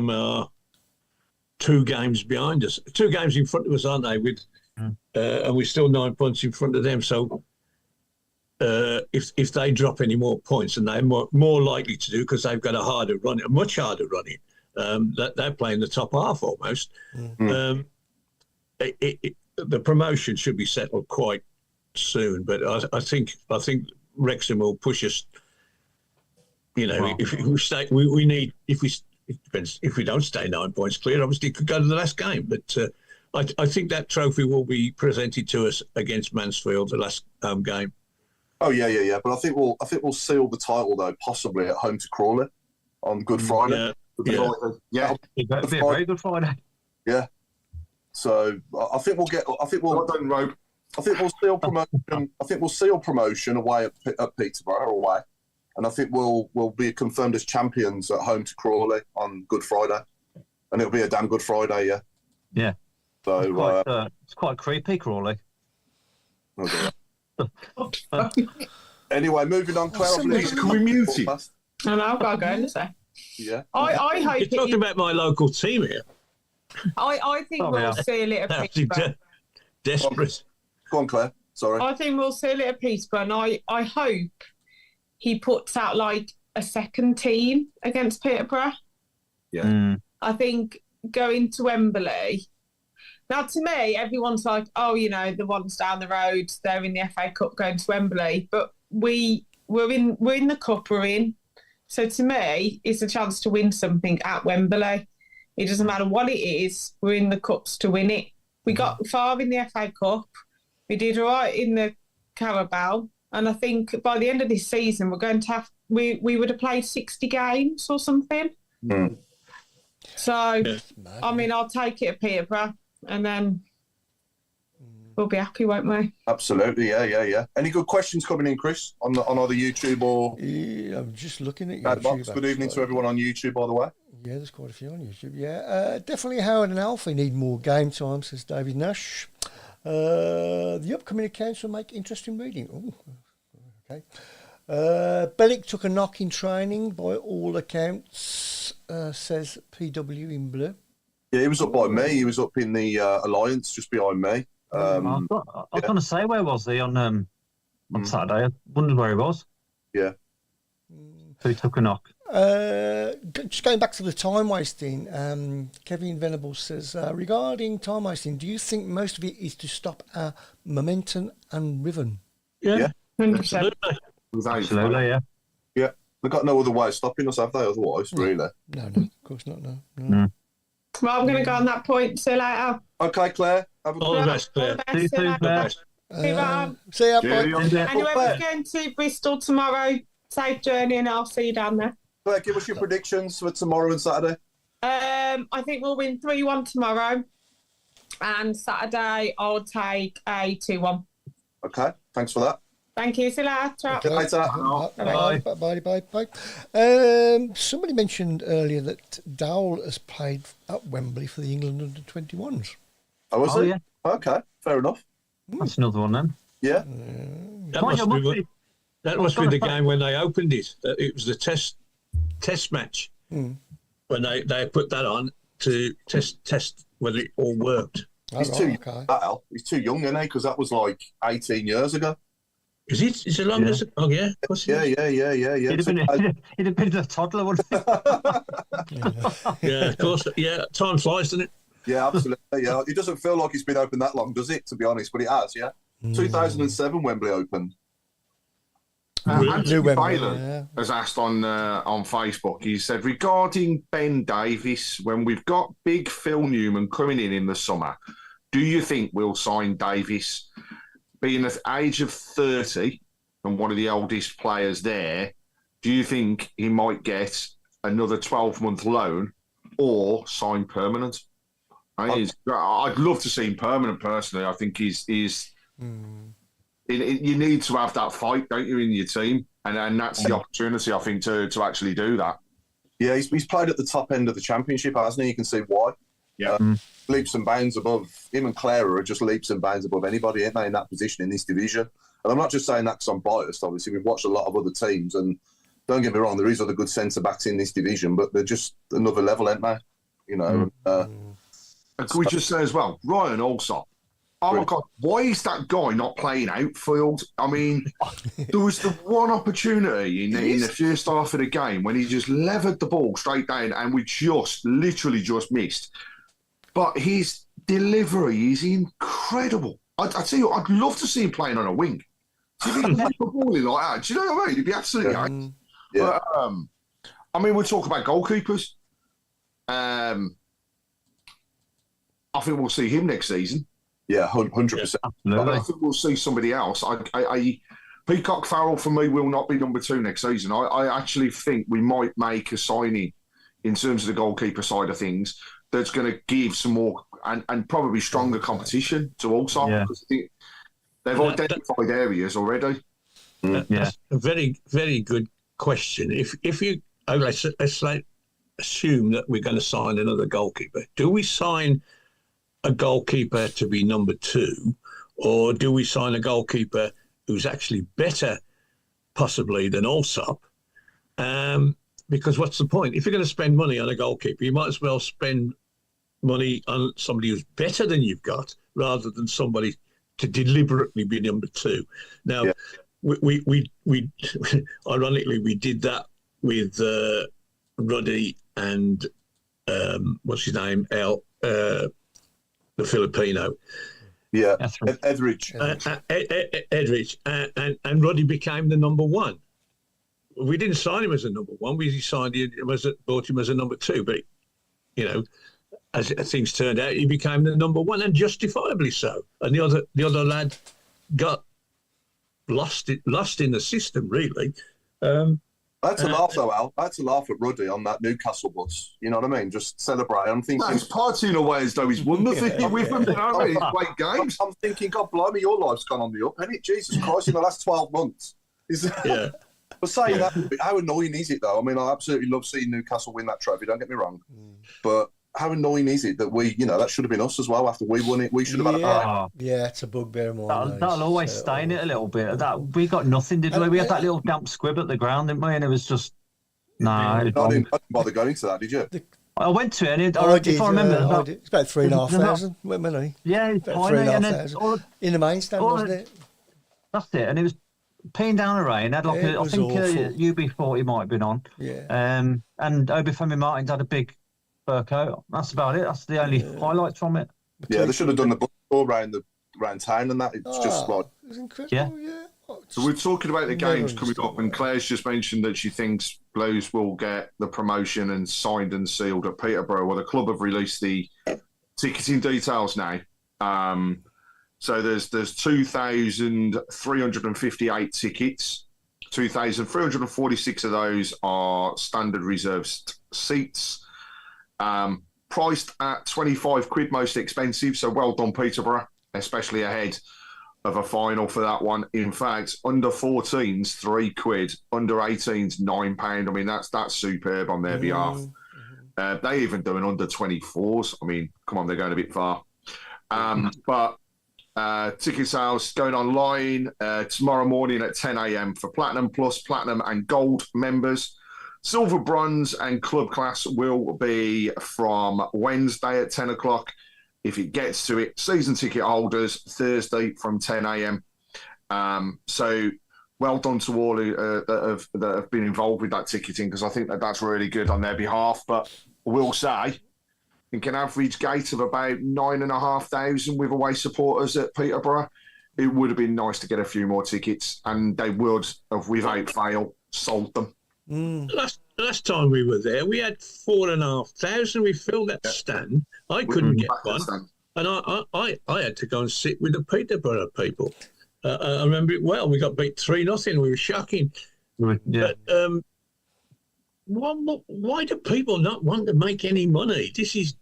are 2 games behind us, 2 games in front of us, aren't they? And we're still 9 points in front of them. So if they drop any more points, and they're more likely to do because they've got a much harder running, that they're playing the top half almost. The promotion should be settled quite soon, but I think Wrexham will push us. If we stay, we need. It depends. If we don't stay 9 points clear, obviously it could go to the last game. But I think that trophy will be presented to us against Mansfield, the last home game. Oh yeah. But I think we'll seal the title though, possibly at home to Crawley on Good Friday. Yeah. It'd be a very good Friday. Yeah. So I think we'll seal promotion. I think we'll seal promotion away at Peterborough away, and I think we'll be confirmed as champions at home to Crawley on Good Friday, and it'll be a damn good Friday. Yeah. Yeah. So it's quite creepy, Crawley. Anyway, moving on, Claire. Can we mute him? I know, I've got to go in a sec. Yeah. I hope You're talking about my local team here. I think we'll see a little Peterborough. Desperate. Go on, Claire. Sorry. I think we'll see a little Peterborough, and I hope he puts out like a second team against Peterborough. Yeah. I think going to Wembley. Now, to me, everyone's like, oh, you know, the ones down the road, they're in the FA Cup going to Wembley. But we're in the Cup, we're in. So to me, it's a chance to win something at Wembley. It doesn't matter what it is, we're in the Cups to win it. We got far in the FA Cup. We did all right in the Carabao. And I think by the end of this season, we're going to have, we would have played 60 games or something. Mm. So, I mean, I'll take it at Peterborough. And then we'll be happy, won't we? Absolutely, yeah. Any good questions coming in, Chris, on either YouTube or? Yeah, I'm just looking at Chat box. YouTube. Good evening to everyone on YouTube, by the way. Yeah, there's quite a few on YouTube. Yeah, definitely Howard and Alfie need more game time, says David Nash. The upcoming accounts will make interesting reading. Oh, okay. Bellick took a knock in training by all accounts, says PW in blue. Yeah, he was up by me. He was up in the Alliance, just behind me. I was going to say, where was he on Saturday? I wondered where he was. Yeah. Who took a knock? Just going back to the time wasting, Kevin Venable says, regarding time wasting, do you think most of it is to stop our momentum and rhythm? Yeah. 100%. Absolutely, yeah. Yeah. They've got no other way of stopping us, have they, otherwise, really? No, of course not, no. Well, I'm going to go on that point. See you later. Okay, Claire. Have a All the best, Claire. See you soon, Claire. See ya, Cheerio. bye. Anyway, we're going to Bristol tomorrow. Safe journey, and I'll see you down there. Claire, give us your predictions for tomorrow and Saturday. I think we'll win 3-1 tomorrow. And Saturday, I'll take a 2-1. Okay, thanks for that. Thank you. See you later. Okay, later. Bye. Somebody mentioned earlier that Dowell has played at Wembley for the England under-21s. Oh, was it? Yeah. Okay, fair enough. That's another one then. Yeah. That must be the game when they opened it. It was the test match when they put that on to test whether it all worked. He's too young, isn't he? Because that was like 18 years ago. Is it? Is it long as? Oh yeah. Yeah. He'd have been a toddler, wouldn't he? Yeah, of course. Yeah, time flies, doesn't it? Yeah, absolutely. Yeah, it doesn't feel like it's been open that long, does it? To be honest, but it has. Yeah, 2007 Wembley opened. Anthony Baylor has asked on Facebook. He said, regarding Ben Davies, when we've got big Phil Newman coming in the summer, do you think we'll sign Davies? Being at the age of 30 and one of the oldest players there, do you think he might get another 12-month loan or sign permanent? I'd love to see him permanent, personally. I think you need to have that fight, don't you, in your team? And that's the opportunity, I think, to actually do that. Yeah, he's played at the top end of the Championship, hasn't he? You can see why. Yeah. Leaps and bounds above. Him and Clara are just leaps and bounds above anybody, aren't they, in that position, in this division? And I'm not just saying that because I'm biased, obviously. We've watched a lot of other teams, and don't get me wrong, there is other good centre-backs in this division, but they're just another level, aren't they? You know. And can we just say as well, Ryan Allsop, oh my God, why is that guy not playing outfield? I mean, there was the one opportunity in the first half of the game when he just levered the ball straight down and we literally just missed. But his delivery is incredible. I tell you, I'd love to see him playing on a wing. See if he can play the ball in like that. Do you know what I mean? He'd be absolutely right. Yeah. But, I mean, we'll talk about goalkeepers. I think we'll see him next season. Yeah, 100%. But I think we'll see somebody else. Peacock Farrell, for me, will not be number 2 next season. I actually think we might make a signing in terms of the goalkeeper side of things that's going to give some more and probably stronger competition to Allsop. Yeah. Because I think they've identified areas already. That's a very, very good question. If you let's assume that we're going to sign another goalkeeper, do we sign a goalkeeper to be number 2, or do we sign a goalkeeper who's actually better possibly than Allsop. Because what's the point? If you're going to spend money on a goalkeeper, you might as well spend money on somebody who's better than you've got, rather than somebody to deliberately be number 2. Now, we ironically we did that with Ruddy and what's his name, the Filipino. Yeah, Etheridge. Etheridge, and Ruddy became the number 1. We didn't sign him as a number 1. We signed him bought him as a number 2. But as things turned out, he became the number 1, and justifiably so. And the other lad got lost in the system, really. I had to laugh though, Al. I had to laugh at Ruddy on that Newcastle bus. You know what I mean? Just celebrate. I'm thinking he's partying away as though he's won the thing with them. You know what I mean? He's played games. I'm thinking, God blimey, your life's gone on the up, hasn't it? Jesus Christ, in the last 12 months. Yeah. But saying that, how annoying is it though? I mean, I absolutely love seeing Newcastle win that trophy. Don't get me wrong, but how annoying is it that we, that should have been us as well after we won it? We should have had a Yeah, it's a bugbear more. That'll always stain it a little bit. That we got nothing, did we? We had that little damp squib at the ground, didn't we? And it was just I didn't bother going to that, did you? I went to it, and if I remember, it's about 3,500, wasn't it? Yeah, it's about 3,500 in the main stand, wasn't it? That's it, and it was peeing down the rain. Had like I think UB40 might have been on. Yeah. And Obafemi Martins had a big fur coat. That's about it. That's the only highlights from it. Yeah, they should have done the bus tour around town and that. It's just like it was incredible. Yeah. So we're talking about the games coming up, and Claire's just mentioned that she thinks Blues will get the promotion and signed and sealed at Peterborough. Well, the club have released the ticketing details now. So there's 2,358 tickets. 2,346 of those are standard reserved seats. Priced at 25 quid, most expensive. So well done, Peterborough, especially ahead of a final for that one. In fact, under 14s, 3 quid. Under 18s, £9. I mean, that's superb on their behalf. They even do an under 24s. I mean, come on, they're going a bit far. But ticket sales going online tomorrow morning at 10 a.m. for Platinum Plus, Platinum and Gold members. Silver, Bronze and Club Class will be from Wednesday at 10 o'clock. If it gets to it, season ticket holders, Thursday from 10 a.m. So well done to all that have been involved with that ticketing, because I think that's really good on their behalf. But I will say, I think an average gate of about 9,500 with away supporters at Peterborough. It would have been nice to get a few more tickets, and they would have, without fail, sold them. Last time we were there, we had 4,500. We filled that stand. I couldn't get one, and I had to go and sit with the Peterborough people. I remember it well. We got beat 3-0. We were shocking. Yeah. But why do people not want to make any money? This is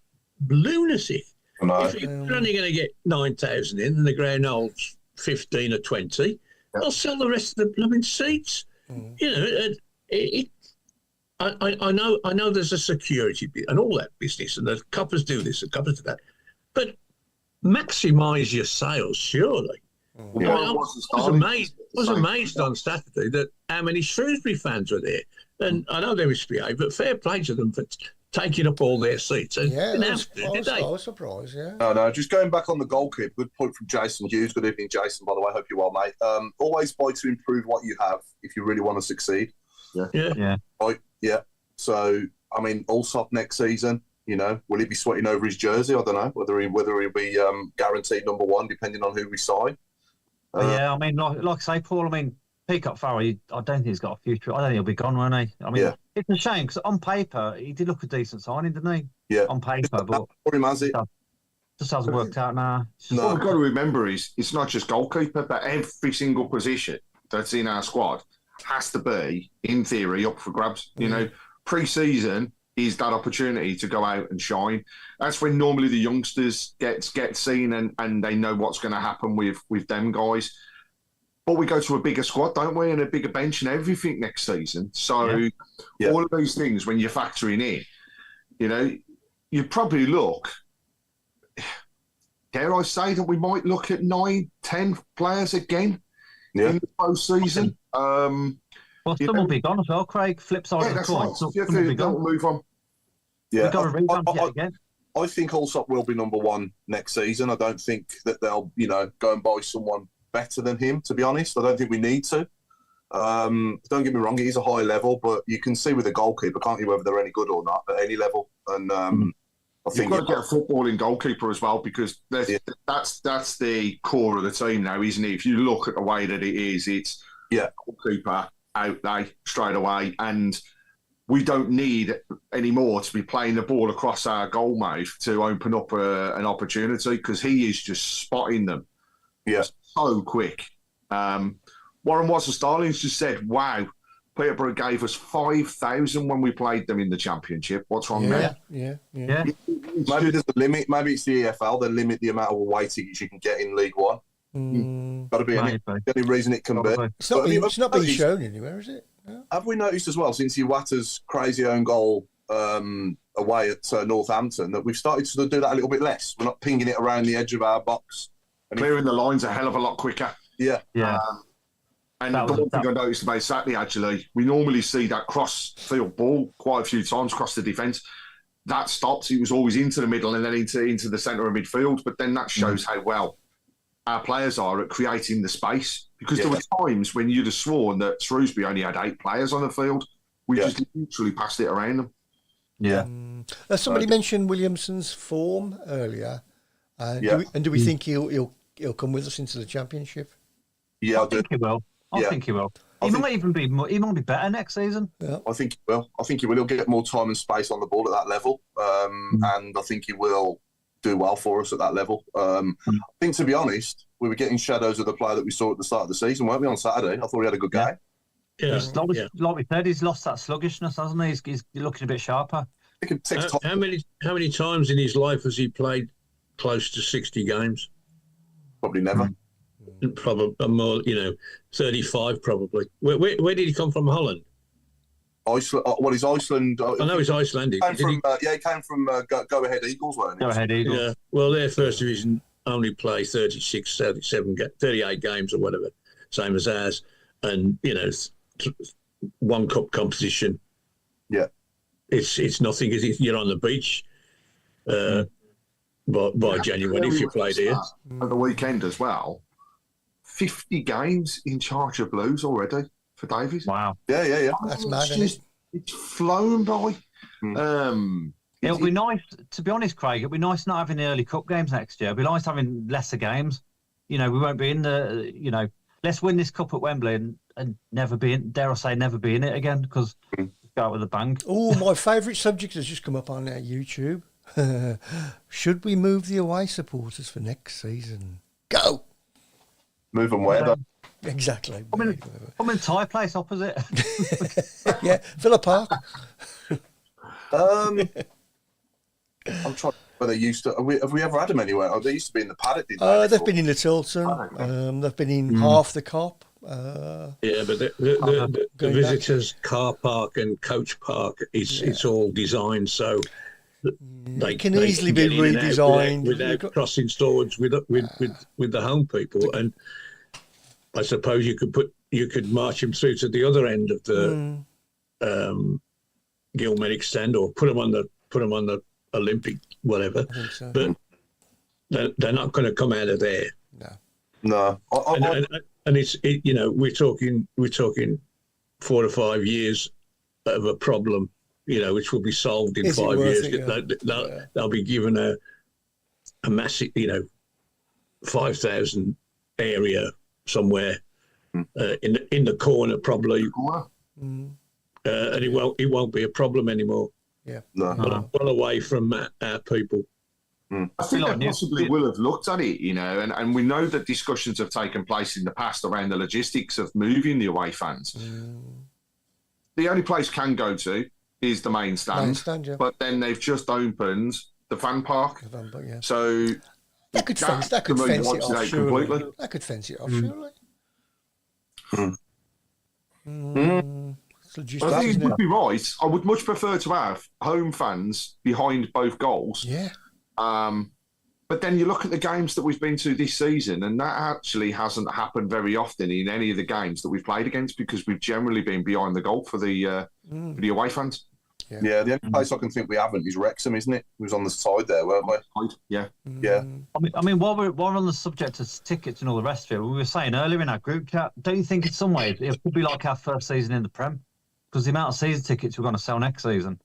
lunacy. If you're only going to get 9,000 in, and the ground holds 15 or 20, they'll sell the rest of the blooming seats. I know there's a security bit and all that business, and the coppers do this and coppers do that, but maximise your sales, surely. I was amazed on Saturday that how many Shrewsbury fans were there, and I know they misbehaved, but fair play to them for taking up all their seats. And I was surprised. Yeah. No. Just going back on the goalkeeper. Good point from Jason Hughes. Good evening, Jason. By the way, hope you're well, mate. Always buy to improve what you have if you really want to succeed. Yeah. Right. Yeah. So, I mean, Allsop next season, will he be sweating over his jersey? I don't know whether he'll be guaranteed number 1, depending on who we sign. I mean, like I say, Paul, I mean, Peacock Farrell, I don't think he's got a future. I don't think he'll be gone, won't he? I mean, It's a shame, because on paper, he did look a decent signing, didn't he? Yeah. On paper, but just hasn't worked out now. What we've got to remember is it's not just goalkeeper, but every single position that's in our squad has to be, in theory, up for grabs. Pre-season is that opportunity to go out and shine. That's when normally the youngsters get seen and they know what's going to happen with them guys. But we go to a bigger squad, don't we, and a bigger bench and everything next season. So all of those things, when you're factoring in, you probably look, dare I say that we might look at 9, 10 players again in the postseason. Well, some will be gone as well, Craig. Flip side of the that's coin. right. Some Yeah, will be they'll gone. move on. Yeah, We've got to revamp yet again. I think Allsop will be number one next season. I don't think that they'll, go and buy someone better than him, to be honest. I don't think we need to. Don't get me wrong, it is a high level, but you can see with the goalkeeper, can't you, whether they're any good or not at any level. And I think you've got to get a footballing goalkeeper as well, because that's the core of the team now, isn't it? If you look at the way that it is, it's goalkeeper out there straight away, and we don't need anymore to be playing the ball across our goal mouth to open up an opportunity, because he is just spotting them so quick. Warren Watson-Starling's just said, wow, Peterborough gave us 5,000 when we played them in the Championship. What's wrong there? Yeah. Maybe there's a limit. Maybe it's the EFL. They limit the amount of away tickets you can get in League One. Got to be the only reason it can be. It's not being shown anywhere, is it? No? Have we noticed as well, since Iwata's crazy own goal away at Northampton, that we've started to do that a little bit less? We're not pinging it around the edge of our box. Clearing the lines a hell of a lot quicker. Yeah. And the one thing I noticed about Saturday, actually, we normally see that cross-field ball quite a few times across the defence. That stopped. It was always into the middle and then into the centre of midfield. But then that shows how well our players are at creating the space. Because there were times when you'd have sworn that Shrewsbury only had 8 players on the field. We just literally passed it around them. Yeah. Somebody mentioned Williamson's form earlier. Do we think he'll come with us into the Championship? Yeah, I think he will. I think he will. He might be better next season. Yeah. I think he will. He'll get more time and space on the ball at that level. And I think he will do well for us at that level. I think, to be honest, we were getting shadows of the player that we saw at the start of the season, weren't we, on Saturday? I thought he had a good game. Yeah. Like we said, he's lost that sluggishness, hasn't he? He's looking a bit sharper. How many times in his life has he played close to 60 games? Probably never. Probably more, 35 probably. Where did he come from? Holland? Iceland. He's Iceland. I know he's Icelandic. He came from Go Ahead Eagles, weren't he? Go Ahead Eagles. Yeah. Well, their first division only play 36, 37, 38 games or whatever, same as ours. And, one cup competition. Yeah. It's nothing. You're on the beach by January if you played here. At the weekend as well. 50 games in charge of Blues already for Davies. Wow. Yeah. That's mad, isn't it? It's flown by. It'll be nice, to be honest, Craig. It'll be nice not having the early cup games next year. It'll be nice having lesser games. We won't be in the, let's win this cup at Wembley and never be in, dare I say, never be in it again, because go out with a bang. Oh, my favourite subject has just come up on our YouTube. Should we move the away supporters for next season? Go! Move them where, though? Exactly. I'm in Thai place opposite. Yeah, Villa Park. I'm trying. Where they used to. Have we ever had them anywhere? Oh, they used to be in the paddock. Didn't they? They've been in the Tilton. They've been in half the Cop. But the visitors' car park and coach park it's all designed so they can easily be redesigned without crossing swords with the home people. And I suppose you could march them through to the other end of the Gilmedic stand or put them on the Olympic whatever. So. But they're not going to come out of there. No. And it's we're talking 4 to 5 years of a problem, which will be solved in 5 years. They'll be given a massive, 5,000 area somewhere in the corner probably, and it won't be a problem anymore. Yeah, well away from our people. I think they possibly will have looked at it, and we know that discussions have taken place in the past around the logistics of moving the away fans. The only place can go to is the main stand, but then they've just opened the fan park. So that could fence it off, surely. That could fence it off, surely. I think it would be right. I would much prefer to have home fans behind both goals. Yeah. But then you look at the games that we've been to this season, and that actually hasn't happened very often in any of the games that we've played against, because we've generally been behind the goal for the away fans. Yeah, the only place I can think we haven't is Wrexham, isn't it? We was on the side there, weren't we? Yeah. Yeah. I mean, while we're on the subject of tickets and all the rest of it, we were saying earlier in our group chat, don't you think in some ways it could be like our first season in the Prem? Because the amount of season tickets we're going to sell next season.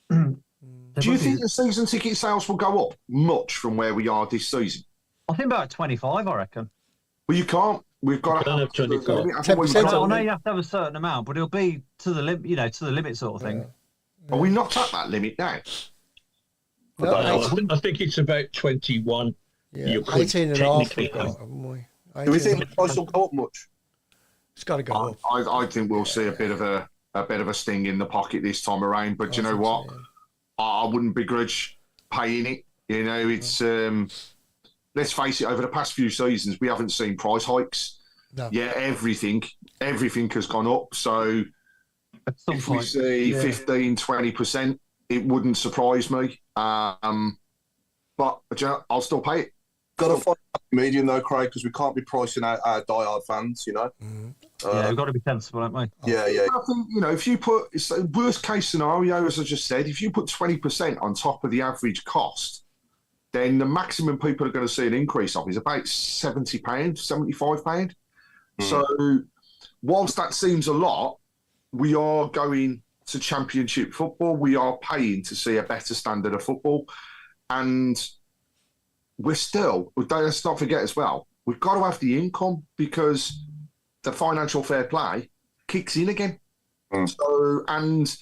Do you think the season ticket sales will go up much from where we are this season? I think about 25, I reckon. Well, you can't. We've got to have 25. 10%. I know you have to have a certain amount, but it'll be to the limit, to the limit sort of thing. Are we not at that limit now? No, I think it's about 21. You could 18 and a half technically we've got, haven't we? Do we 18. think the price will go up much? It's got to go up. I think we'll see a bit of a sting in the pocket this time around. But you know what? So, yeah. I wouldn't begrudge paying it. You know, it's let's face it. Over the past few seasons, we haven't seen price hikes. No. Yeah, everything has gone up. So if we see 15, 20%, it wouldn't surprise me. But you know, I'll still pay it. Got to find a medium though, Craig, because we can't be pricing out our diehard fans. You know. Yeah, we've got to be sensible, haven't we? Yeah. I think, you know, if you put, it's a worst case scenario, as I just said, if you put 20% on top of the average cost, then the maximum people are going to see an increase of is about £70, £75. So whilst that seems a lot, we are going to Championship football. We are paying to see a better standard of football. And we're still, let's not forget as well, we've got to have the income, because the financial fair play kicks in again. So, and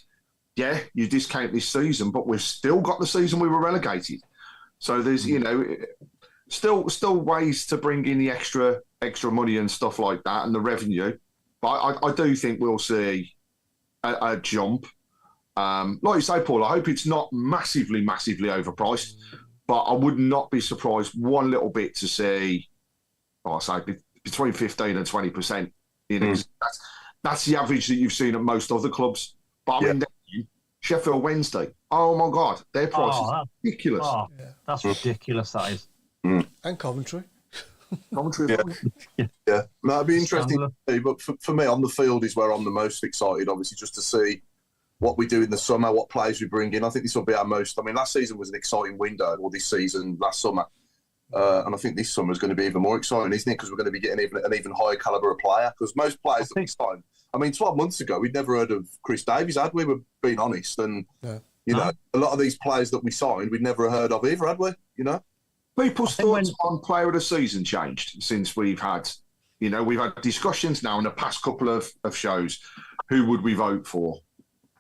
yeah, you discount this season, but we've still got the season we were relegated. So there's, you know, still ways to bring in the extra money and stuff like that, and the revenue. But I do think we'll see a jump. Like you say, Paul, I hope it's not massively overpriced, but I would not be surprised one little bit to see, I say, between 15 and 20%. You know, that's the average that you've seen at most other clubs. But I mean, Sheffield Wednesday, oh my God, their price is ridiculous. Oh, that's ridiculous, that is. And Coventry. Coventry, Yeah, that'd be interesting to see. But for me, on the field is where I'm the most excited, obviously, just to see what we do in the summer, what players we bring in. I think this will be our most. I mean, last season was an exciting window, or this season, last summer. And I think this summer is going to be even more exciting, isn't it? Because we're going to be getting an even higher calibre of player. Because most players that we signed, I mean, 12 months ago, we'd never heard of Chris Davies, had we? We're being honest. And, you know, a lot of these players that we signed, we'd never heard of either, had we? You know? People's thoughts on player of the season changed since we've had discussions now in the past couple of shows. Who would we vote for?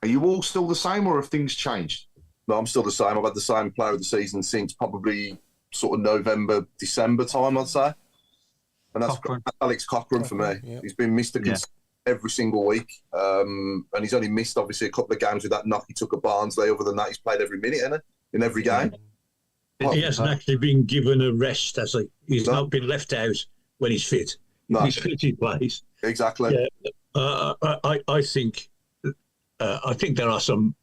Are you all still the same, or have things changed? No, I'm still the same. I've had the same player of the season since probably sort of November, December time, I'd say. And that's Alex Cochrane for me. Yeah. He's been Mr. Every single week. And he's only missed, obviously, a couple of games with that knock he took at Barnsley. Other than that, he's played every minute, hasn't he? In every game. He hasn't actually been given a rest, has he? He's not been left out when he's fit. No. He's fit, he plays. Exactly. Yeah. I think there are some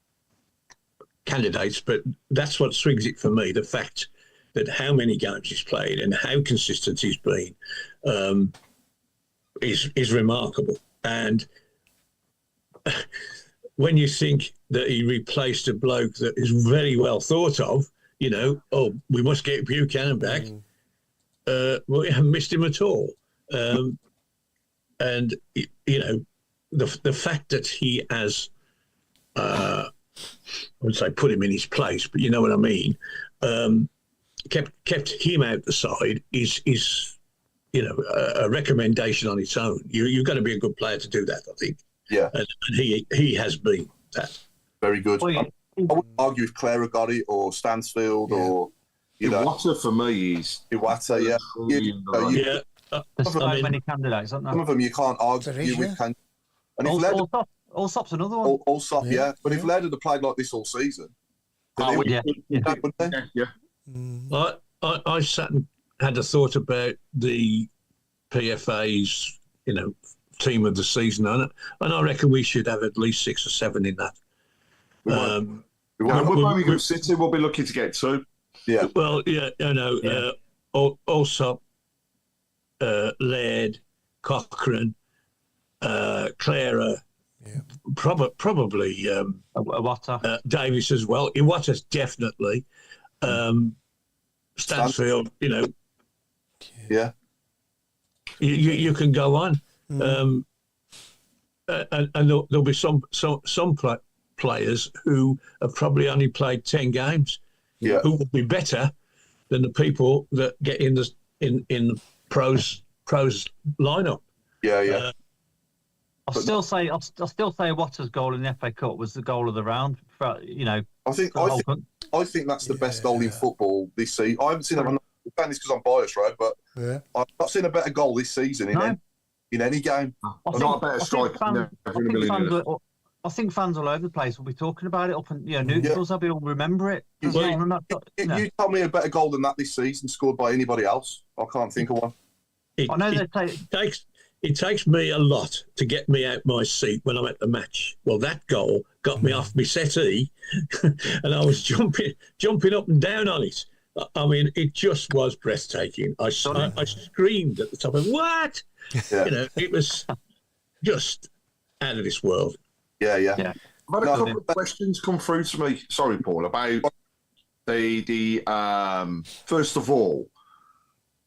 candidates, but that's what swings it for me, the fact that how many games he's played and how consistent he's been is remarkable. And when you think that he replaced a bloke that is very well thought of, you know, we must get Buchanan back. Well, we haven't missed him at all. And, you know, the fact that he has, I would say put him in his place, but you know what I mean, kept him out the side is you know, a recommendation on its own. You've got to be a good player to do that, I think. Yeah. And he has been that. Very good. I wouldn't argue if Clara got it, or Stansfield, or, you know. Iwata for me is. Iwata, yeah. There's so many candidates, aren't there? Some of them you can't argue with. And if Allsop's another one. Allsop, yeah. But if Laird had played like this all season, wouldn't they? I sat and had a thought about the PFA's, you know, team of the season on it, and I reckon we should have at least 6 or 7 in that. We're Birmingham City. We'll be lucky to get 2. Yeah. Well, yeah, also Laird, Cochrane, Clara, probably Iwata. Davis as well. Iwata's definitely. Stansfield, Yeah. you can go on. And there'll be some players who have probably only played 10 games, Yeah. who will be better than the people that get in the pros lineup. Yeah. I'll still say Iwata's goal in the FA Cup was the goal of the round. I think that's the best goal in football this season. I haven't seen it. I'm not saying this because I'm biased, right? But I've not seen a better goal this season in any game. Not a better striker. I think fans all over the place will be talking about it up and neutrals. They'll be all remember it. You tell me a better goal than that this season scored by anybody else. I can't think of one. It takes me a lot to get me out my seat when I'm at the match. Well, that goal got me off my settee, and I was jumping up and down on it. I mean, it just was breathtaking. I screamed at the top of what? Yeah. It was just out of this world. Yeah. I've had a couple of questions come through to me. Sorry, Paul, about the first of all,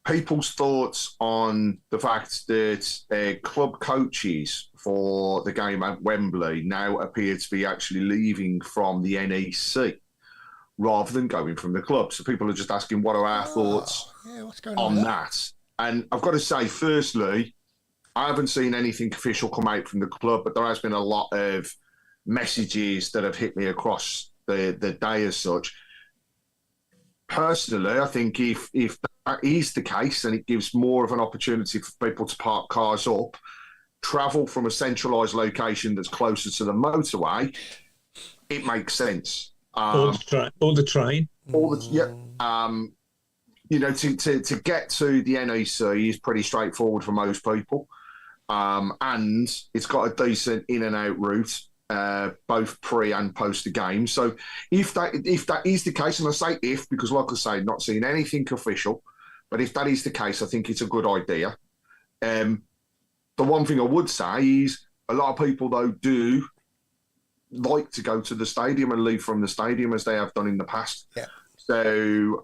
people's thoughts on the fact that club coaches for the game at Wembley now appear to be actually leaving from the NEC rather than going from the club. So people are just asking, what are our thoughts what's going on that? And I've got to say, firstly, I haven't seen anything official come out from the club, but there has been a lot of messages that have hit me across the day as such. Personally, I think if that is the case, and it gives more of an opportunity for people to park cars up, travel from a centralised location that's closer to the motorway, it makes sense. Or the train. To get to the NEC is pretty straightforward for most people, and it's got a decent in and out route, both pre and post the game. So if that is the case, and I say if because, like I say, not seeing anything official, but if that is the case, I think it's a good idea. The one thing I would say is a lot of people though do like to go to the stadium and leave from the stadium as they have done in the past. Yeah. So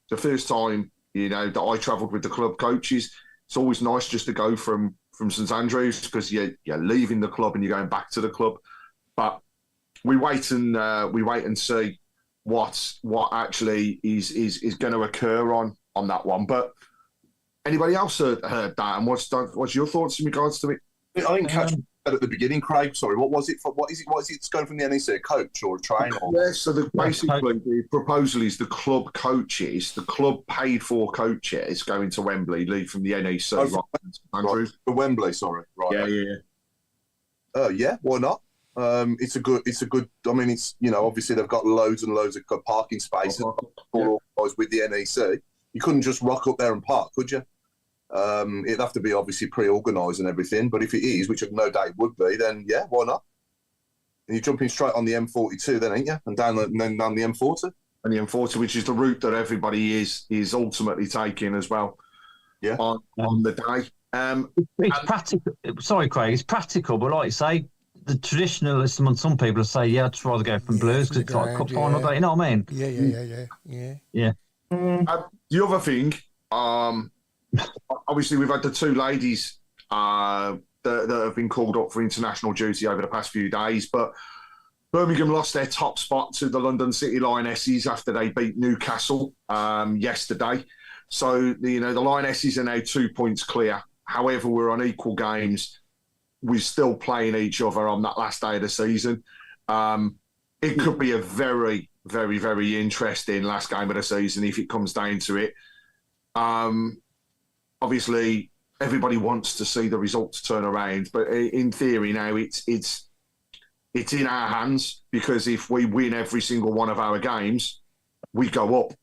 the first time that I travelled with the club coaches, it's always nice just to go from St Andrews because you're leaving the club and you're going back to the club. But we wait and see what actually is going to occur on that one. But anybody else heard that? And what's your thoughts in regards to it? I didn't catch that at the beginning, Craig. Sorry, what was it? What is it? It's going from the NEC, a coach or a train? Yeah, so basically the proposal is the club coaches, the club paid for coaches going to Wembley, leave from the NEC. Right. For Wembley, sorry. Right. Yeah. Yeah, why not? It's a good. I mean, it's obviously they've got loads and loads of parking spaces with the NEC. You couldn't just rock up there and park, could you? It'd have to be obviously pre-organised and everything. But if it is, which no doubt it would be, then yeah, why not? And you're jumping straight on the M42, then, ain't you? And down the M40. And the M40, which is the route that everybody is ultimately taking as well. Yeah. On the day. It's practical. Sorry, Craig. It's practical, but like you say, the traditionalists among some people say, "Yeah, I'd just rather go from Blues because it's like cup final day." You know what I mean? Yeah. The other thing, obviously, we've had the two ladies that have been called up for international duty over the past few days, but Birmingham lost their top spot to the London City Lionesses after they beat Newcastle yesterday. So the Lionesses are now 2 points clear. However, we're on equal games. We're still playing each other on that last day of the season. It could be a very, very, very interesting last game of the season if it comes down to it. Obviously, everybody wants to see the results turn around, but in theory now it's in our hands because if we win every single one of our games, we go up.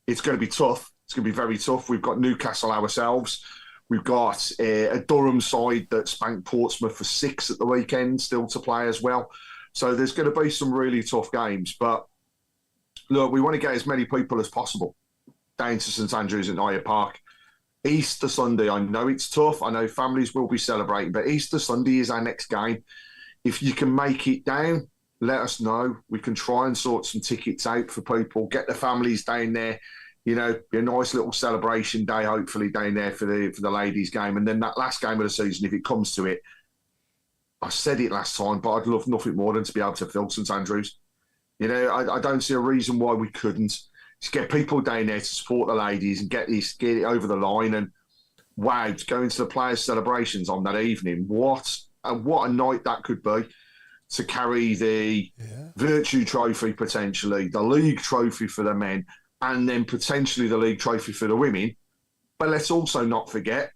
It's going to be tough. It's going to be very tough. We've got Newcastle ourselves. We've got a Durham side that spanked Portsmouth for 6 at the weekend still to play as well. So there's going to be some really tough games. But look, we want to get as many people as possible down to St Andrews at Naya Park. Easter Sunday, I know it's tough. I know families will be celebrating, but Easter Sunday is our next game. If you can make it down, let us know. We can try and sort some tickets out for people, get the families down there. You know, be a nice little celebration day, hopefully down there for the ladies' game, and then that last game of the season, if it comes to it. I said it last time, but I'd love nothing more than to be able to fill St Andrews. You know, I don't see a reason why we couldn't. Just get people down there to support the ladies and get it over the line. And wow, to go into the players' celebrations on that evening. What a night that could be, to carry the Virtue Trophy potentially, the league trophy for the men, and then potentially the league trophy for the women. But let's also not forget,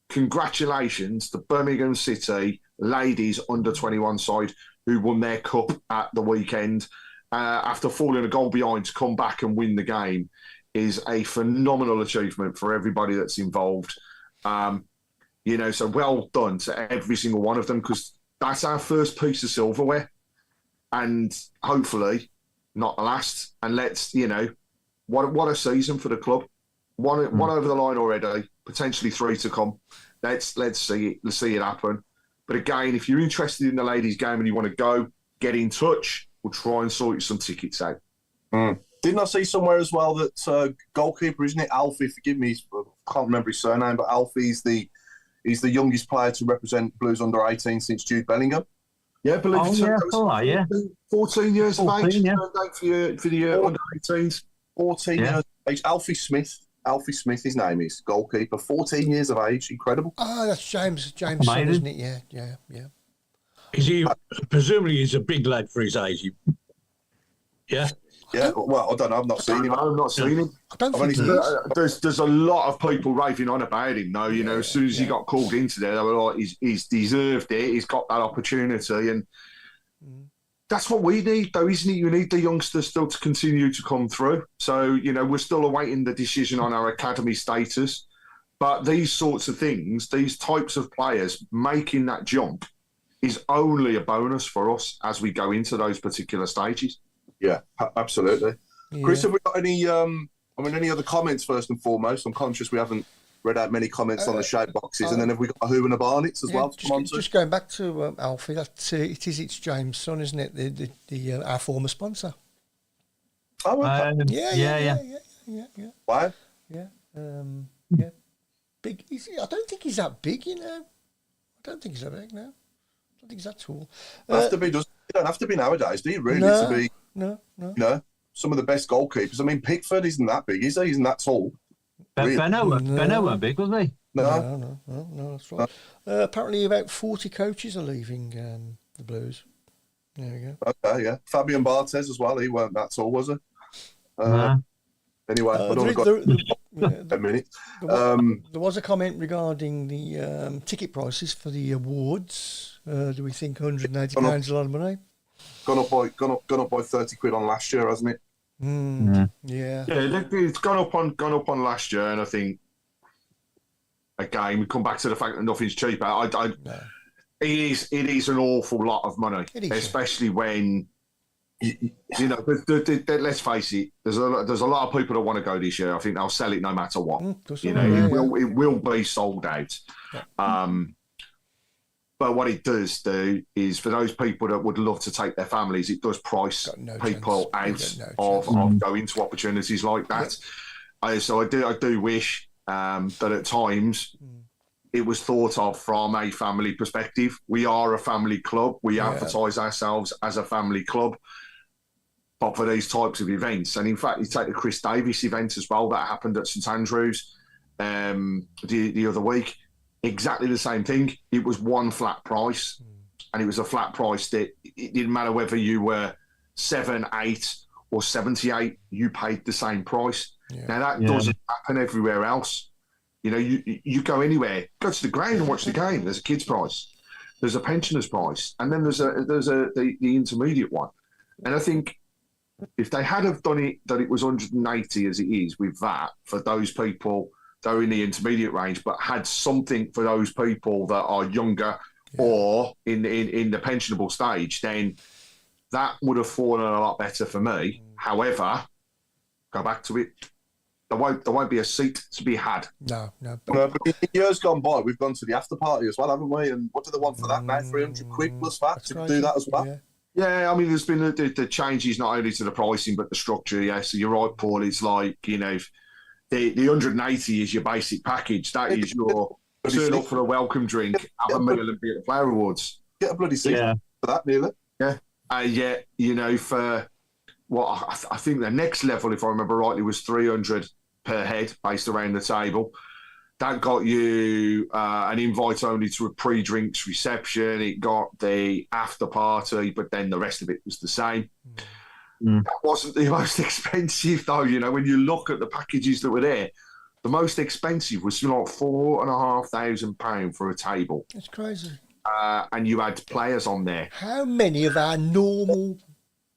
congratulations to Birmingham City ladies under-21 side who won their cup at the weekend. After falling a goal behind, to come back and win the game is a phenomenal achievement for everybody that's involved. You know, so well done to every single one of them, because that's our first piece of silverware, and hopefully not the last. And let's, you know, what a season for the club. One over the line already, potentially 3 to come. Let's see it happen. But again, if you're interested in the ladies' game and you want to go, get in touch. We'll try and sort you some tickets out. Didn't I see somewhere as well that goalkeeper, isn't it, Alfie? Forgive me, I can't remember his surname, but Alfie's the youngest player to represent Blues under 18 since Jude Bellingham. Yeah, I believe yeah, 14 years 14, of age. yeah. For the under 18s. 14 years of age. Alfie Smith, his name is, goalkeeper. 14 years of age, incredible. Oh, that's James' son, isn't it? Yeah. Is he? Presumably, he's a big lad for his age. Yeah. Yeah, well, I don't know. I've not seen him. I've not seen him. I don't think he is. There's a lot of people raving on about him, though. You know, as soon as he got called into there, they were like, he's deserved it. He's got that opportunity, and that's what we need, though, isn't it? You need the youngsters still to continue to come through. So, you know, we're still awaiting the decision on our academy status, but these sorts of things, these types of players making that jump, is only a bonus for us as we go into those particular stages. Yeah, absolutely. Yeah. Chris, have we got any any other comments first and foremost? I'm conscious we haven't read out many comments on the shape boxes, and then have we got a who and a Barnets as well? Just going back to Alfie, it's James' son, isn't it? The our former sponsor. Oh, okay. Yeah. Why? Yeah. Big. I don't think he's that big, you know. I don't think he's that big now. I think he's that tall. You don't have to be nowadays, do you? Really, to be. No. You know, some of the best goalkeepers. I mean, Pickford isn't that big, is he? Isn't that tall? Really? Benno weren't big, was he? No, that's right. Apparently, about 40 coaches are leaving the Blues. There we go. Okay, yeah. Fabian Barthez as well. He weren't that tall, was he? Anyway, I've only got 10 minutes. There was a comment regarding the ticket prices for the awards. Do we think £180 is a lot of money? Gone up by 30 quid on last year, hasn't it? Yeah. Yeah, it's gone up on last year, and I think again we come back to the fact that nothing's cheaper. It is an awful lot of money, especially when you know. Let's face it, there's a lot of people that want to go this year. I think they'll sell it no matter what. It will be sold out. Yeah. But what it does do is, for those people that would love to take their families, it does price people out of going to opportunities like that. So I do wish that at times it was thought of from a family perspective. We are a family club. We advertise ourselves as a family club. But for these types of events, and in fact, you take the Chris Davis event as well that happened at St Andrews the other week. Exactly the same thing. It was one flat price, and it was a flat price that it didn't matter whether you were 7, 8, or 78. You paid the same price. Yeah. Now that doesn't happen everywhere else. You know, you go anywhere, go to the ground and watch the game. There's a kid's price, there's a pensioner's price, and then there's the intermediate one. And I think if they had have done it that it was 180 as it is with that for those people that are in the intermediate range, but had something for those people that are younger or in the pensionable stage, then that would have fallen a lot better for me. However, go back to it. There won't be a seat to be had. No. No, but in years gone by, we've gone to the after party as well, haven't we? And what do they want for that now? 300 quid plus that to do that as well? Yeah. Yeah, I mean, there's been the changes not only to the pricing but the structure. Yeah, so you're right, Paul. It's like, you know, the 180 is your basic package. That is your turn up for a welcome drink, have a meal, and be at the Player Awards. Get a bloody seat for that, nearly. Yeah, yet, you know, for what I think the next level, if I remember rightly, was 300 per head based around the table. That got you an invite only to a pre-drinks reception. It got the after party, but then the rest of it was the same. That wasn't the most expensive, though. You know, when you look at the packages that were there, the most expensive was like £4,500 for a table. It's crazy. And you had players on there. How many of our normal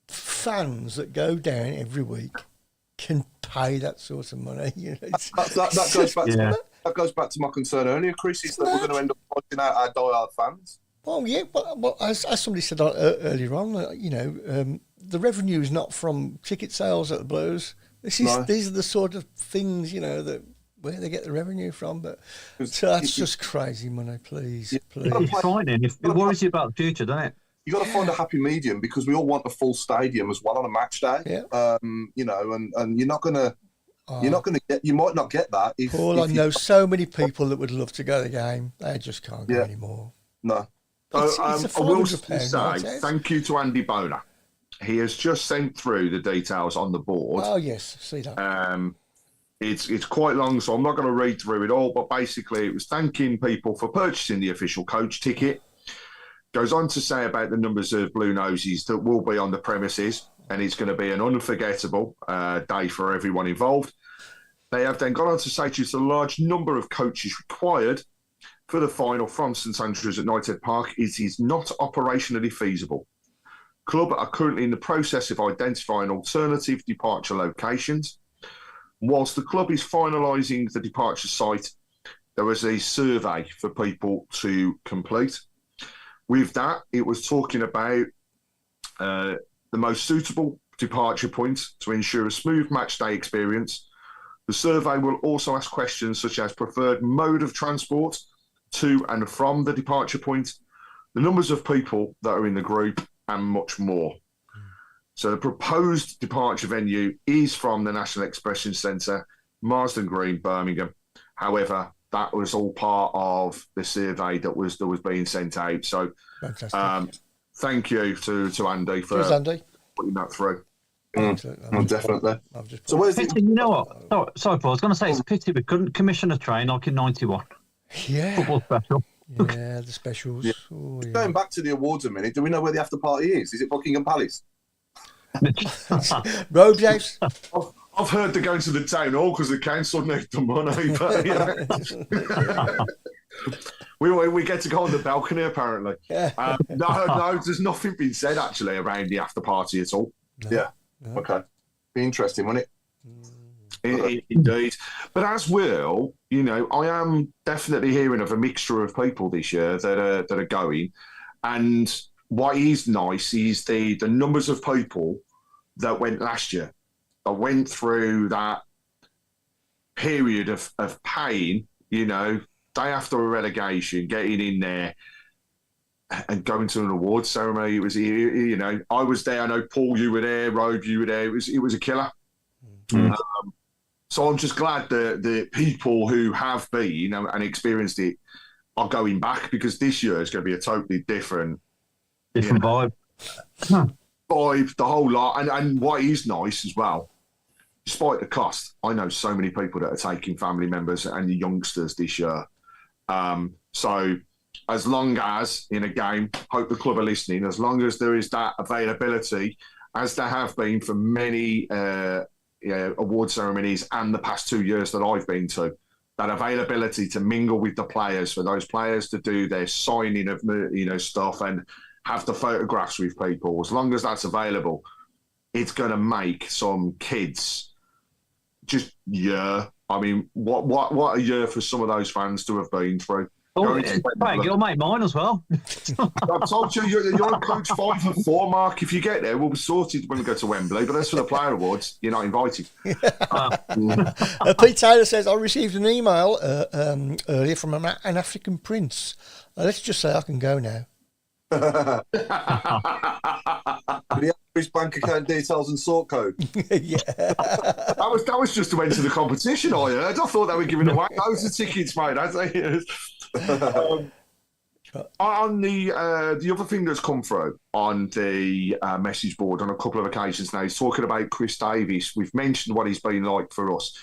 fans that go down every week can pay that sort of money? You know, that goes back to that goes back to my concern earlier, Chris, is that we're going to end up watching out our die-hard fans. Well, yeah, but as somebody said earlier on, you know, the revenue is not from ticket sales at the Blues. These are the sort of things, you know, that where they get the revenue from. But so that's just crazy money, please. It's frightening. It worries you about the future, doesn't it? You got to find a happy medium because we all want a full stadium as well on a match day. Yeah. You know, and you're not gonna get. You might not get that. Paul, I know so many people that would love to go to the game. They just can't go anymore. No. It's I a will £400 say thank you to Andy Boner. He has just sent through the details on the board. Oh yes, see that. It's quite long, so I'm not going to read through it all. But basically, it was thanking people for purchasing the official coach ticket. Goes on to say about the numbers of Blue Noses that will be on the premises, and it's going to be an unforgettable day for everyone involved. They have then gone on to say due to the large number of coaches required for the final from St Andrews at Knighthead Park, it is not operationally feasible. Club are currently in the process of identifying alternative departure locations. Whilst the club is finalising the departure site, there was a survey for people to complete. With that, it was talking about the most suitable departure point to ensure a smooth match day experience. The survey will also ask questions such as preferred mode of transport to and from the departure point, the numbers of people that are in the group, and much more. So the proposed departure venue is from the National Expression Centre, Marsden Green, Birmingham. However, that was all part of the survey that was being sent out. So thank you to Andy for putting that through. Definitely. So where's Pity, you know what? Sorry, Paul. I was going to say it's a pity we couldn't commission a train like in '91. Yeah. Football special. Yeah, the specials. Yeah. Oh, yeah. Going back to the awards a minute, do we know where the after party is? Is it Buckingham Palace? Robes House. I've heard they're going to the town hall because the council need the money. But, we get to go on the balcony, apparently. No, there's nothing been said, actually, around the after party at all. No. Yeah. No. Okay. Be interesting, wouldn't it? Indeed. But as well, you know, I am definitely hearing of a mixture of people this year that are going. And what is nice is the numbers of people that went last year, that went through that period of pain, you know, day after a relegation, getting in there and going to an awards ceremony. It was, you know, I was there. I know, Paul, you were there. Robe, you were there. It was a killer. So I'm just glad that the people who have been and experienced it are going back, because this year is going to be a totally different vibe. Vibe, the whole lot. And what is nice as well, despite the cost, I know so many people that are taking family members and youngsters this year. So as long as, in a game, hope the club are listening, as long as there is that availability, as there have been for many award ceremonies and the past 2 years that I've been to, that availability to mingle with the players, for those players to do their signing of, you know, stuff and have the photographs with people, as long as that's available, it's going to make some kids just, I mean, what a year for some of those fans to have been through. Oh, Craig, you'll make mine as well. I've told you, you're on coach 5 and 4, Mark. If you get there, we'll be sorted when we go to Wembley. But as for the player awards, you're not invited. Pete Taylor says, I received an email earlier from an African prince. Let's just say I can go now. Did he have his bank account details and sort code? Yeah. That was just to enter the competition, I heard. I thought they were giving away loads of tickets, mate. On the other thing that's come through on the message board on a couple of occasions now, he's talking about Chris Davies. We've mentioned what he's been like for us,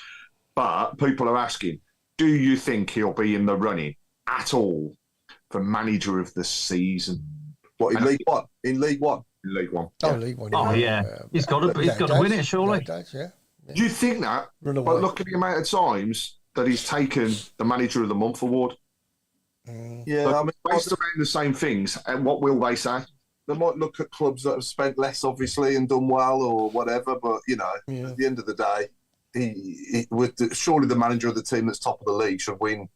but people are asking, do you think he'll be in the running at all for manager of the season? What, in League One? In League One? In League One. Oh, League One. Oh, yeah. He's got to win it, surely. Yeah. Do you think that? Run away. But look at the amount of times that he's taken the Manager of the Month award. Yeah, I mean, based around the same things, and what will they say? they might look at clubs that have spent less, obviously, and done well or whatever. But at the end of the day, surely the manager of the team that's top of the league should win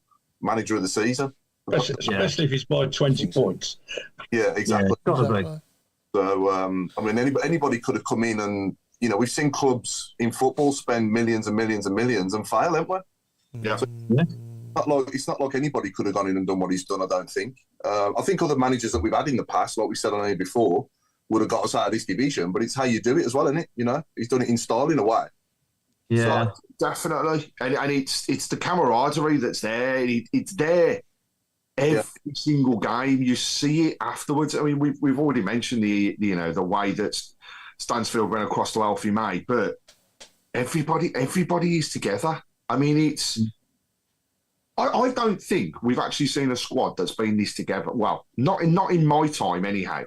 Manager of the Season. Especially if it's by 20 points. Yeah, exactly. Yeah, so, I mean, anybody could have come in and, we've seen clubs in football spend millions and millions and millions and fail, haven't we? Yeah. So, it's not like anybody could have gone in and done what he's done, I don't think. I think other managers that we've had in the past, like we said on here before, would have got us out of this division, but it's how you do it as well, isn't it? He's done it in style in a way. Yeah. So, definitely. And it's the camaraderie that's there. It's there. Every single game, you see it afterwards. I mean, we've already mentioned the way that Stansfield went across to Alfie May, but everybody is together. I mean, I don't think we've actually seen a squad that's been this together. Well, not in my time anyhow.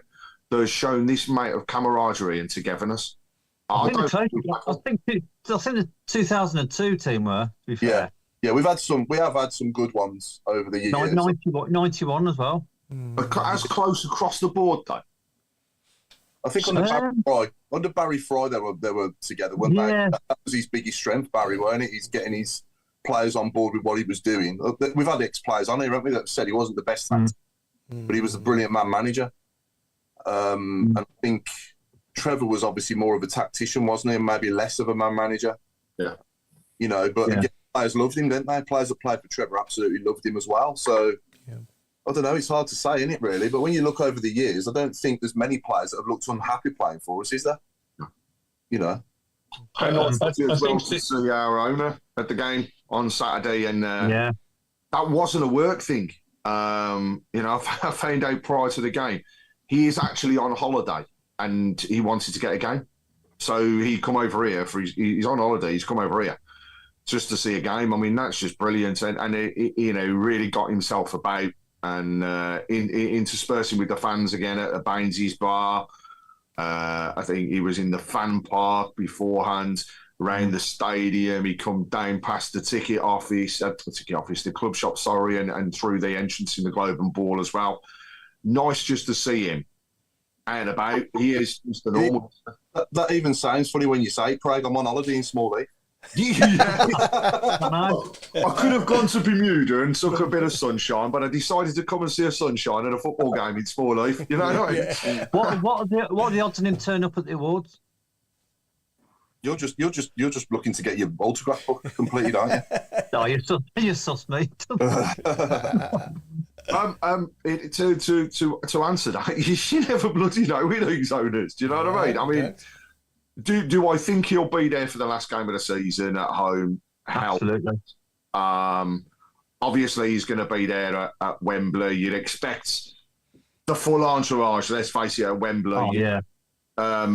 That has shown this amount of camaraderie and togetherness. I think the 2002 team were, to be fair. Yeah, we have had some good ones over the years. 91 as well. As close across the board, though. I think under Barry Fry, they were together, weren't they? That was his biggest strength, Barry, weren't it? He's getting his players on board with what he was doing. We've had ex-players on here, haven't we, that said he wasn't the best tactician, but he was a brilliant man manager. And I think Trevor was obviously more of a tactician, wasn't he? And maybe less of a man manager. Yeah. Again, players loved him, didn't they? Players that played for Trevor absolutely loved him as well. So, I don't know, it's hard to say, isn't it, really? But when you look over the years, I don't think there's many players that have looked unhappy playing for us, is there? I think to see our owner at the game on Saturday, and that wasn't a work thing. I found out prior to the game, he is actually on holiday and he wanted to get a game. So he come over here he's on holiday, he's come over here just to see a game. I mean, that's just brilliant. And he really got himself about and interspersing with the fans again at Baines's bar. I think he was in the fan park beforehand, around the stadium. He come down past the the club shop, and through the entrance in the Globe and Ball as well. Nice just to see him out and about. He is just a normal. That even sounds funny when you say it, Craig. I'm on holiday in Smalley. I could have gone to Bermuda and took a bit of sunshine, but I decided to come and see a sunshine at a football game in Smalley. You know what I mean? What are the odds on him turning up at the awards? You're just looking to get your autograph book completed, aren't you? No, you're sus, mate. To answer that, you never bloody know with these owners. Do you know what I mean? I mean, do I think he'll be there for the last game of the season at home? Absolutely. Obviously, he's going to be there at Wembley. You'd expect the full entourage. Let's face it, at Wembley. Oh, yeah. I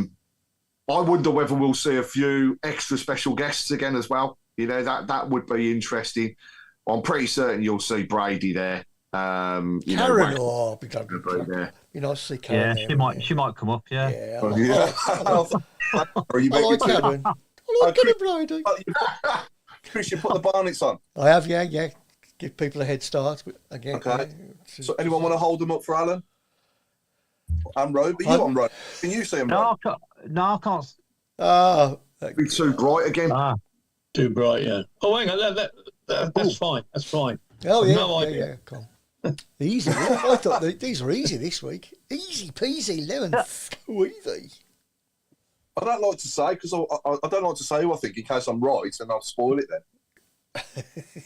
wonder whether we'll see a few extra special guests again as well. That would be interesting. I'm pretty certain you'll see Brady there. Karen, be nice to see Karen. Yeah, she might come up. Yeah. I like Karen. I like Karen Brady. Chris, you put the Barnets on. I have, yeah. Give people a head start again. Okay. So, anyone want to hold them up for Alan? I'm road, but you on road. Can you see him? No, I can't. Be too bright again. Too bright, yeah. Oh, hang on, that's fine. That's fine. Oh yeah, no idea. Yeah. Come on. Easy. I thought these were easy this week. Easy peasy, lemon squeezy. I don't like to say because I don't like to say who I think in case I'm right and I'll spoil it then.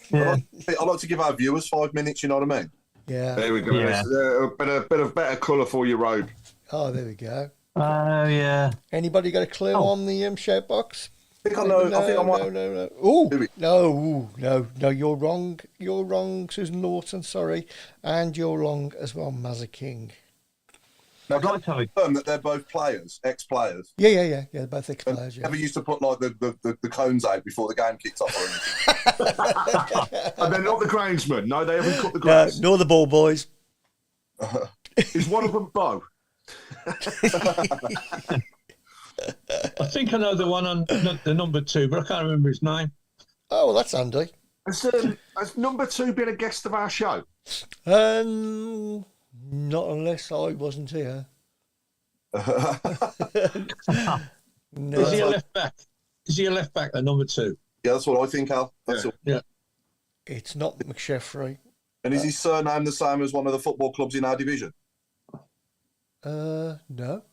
Yeah. I like to give our viewers 5 minutes. You know what I mean? Yeah. There we go. Yeah. A bit of better colour for your robe. Oh, there we go. Oh, yeah. Anybody got a clue on the shout box? I think I know. I think I might. No. Oh, Do we? no. You're wrong. You're wrong, Susan Lawson. Sorry, and you're wrong as well, Mazza King. Now, I'd like to have a- confirm that they're both players, ex-players. Yeah. They're both ex-players. Yeah. Never used to put like the cones out before the game kicked off or anything. And they're not the groundsmen. No, they haven't cut the No, grass. nor the ball boys. Is one of them Bo? I think I know the one on the number 2, but I can't remember his name. Oh, well, that's handy. Has number 2 been a guest of our show? Not unless I wasn't here. No. Is he a left back? Is he a left back, the number 2? Yeah, that's what I think, Al. That's all. Yeah. It's not McSheffrey. And is his surname the same as one of the football clubs in our division? No.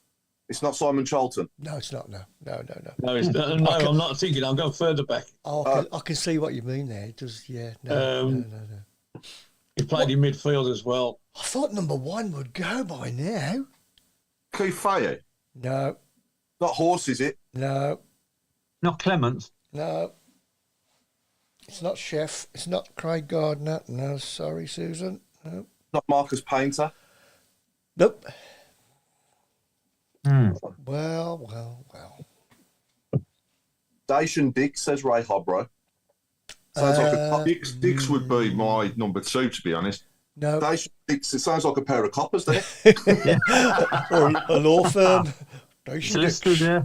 It's not Simon Charlton. No, it's not. No. No, I'm not thinking. I'll go further back. Oh, I can see what you mean there. It does, yeah. No. He played in midfield as well. I thought number 1 would go by now. Keith Fahey? No. Not Horse, is it? No. Not Clements. No. It's not Chef. It's not Craig Gardner. No, sorry, Susan. No. Not Marcus Painter. Nope. Hmm. Well. Dacian Dix, says Ray Hobro. Sounds like a Dix would be my number 2, to be honest. No. Dacian Dix. It sounds like a pair of coppers there. Or a law firm. Solicitors, yeah.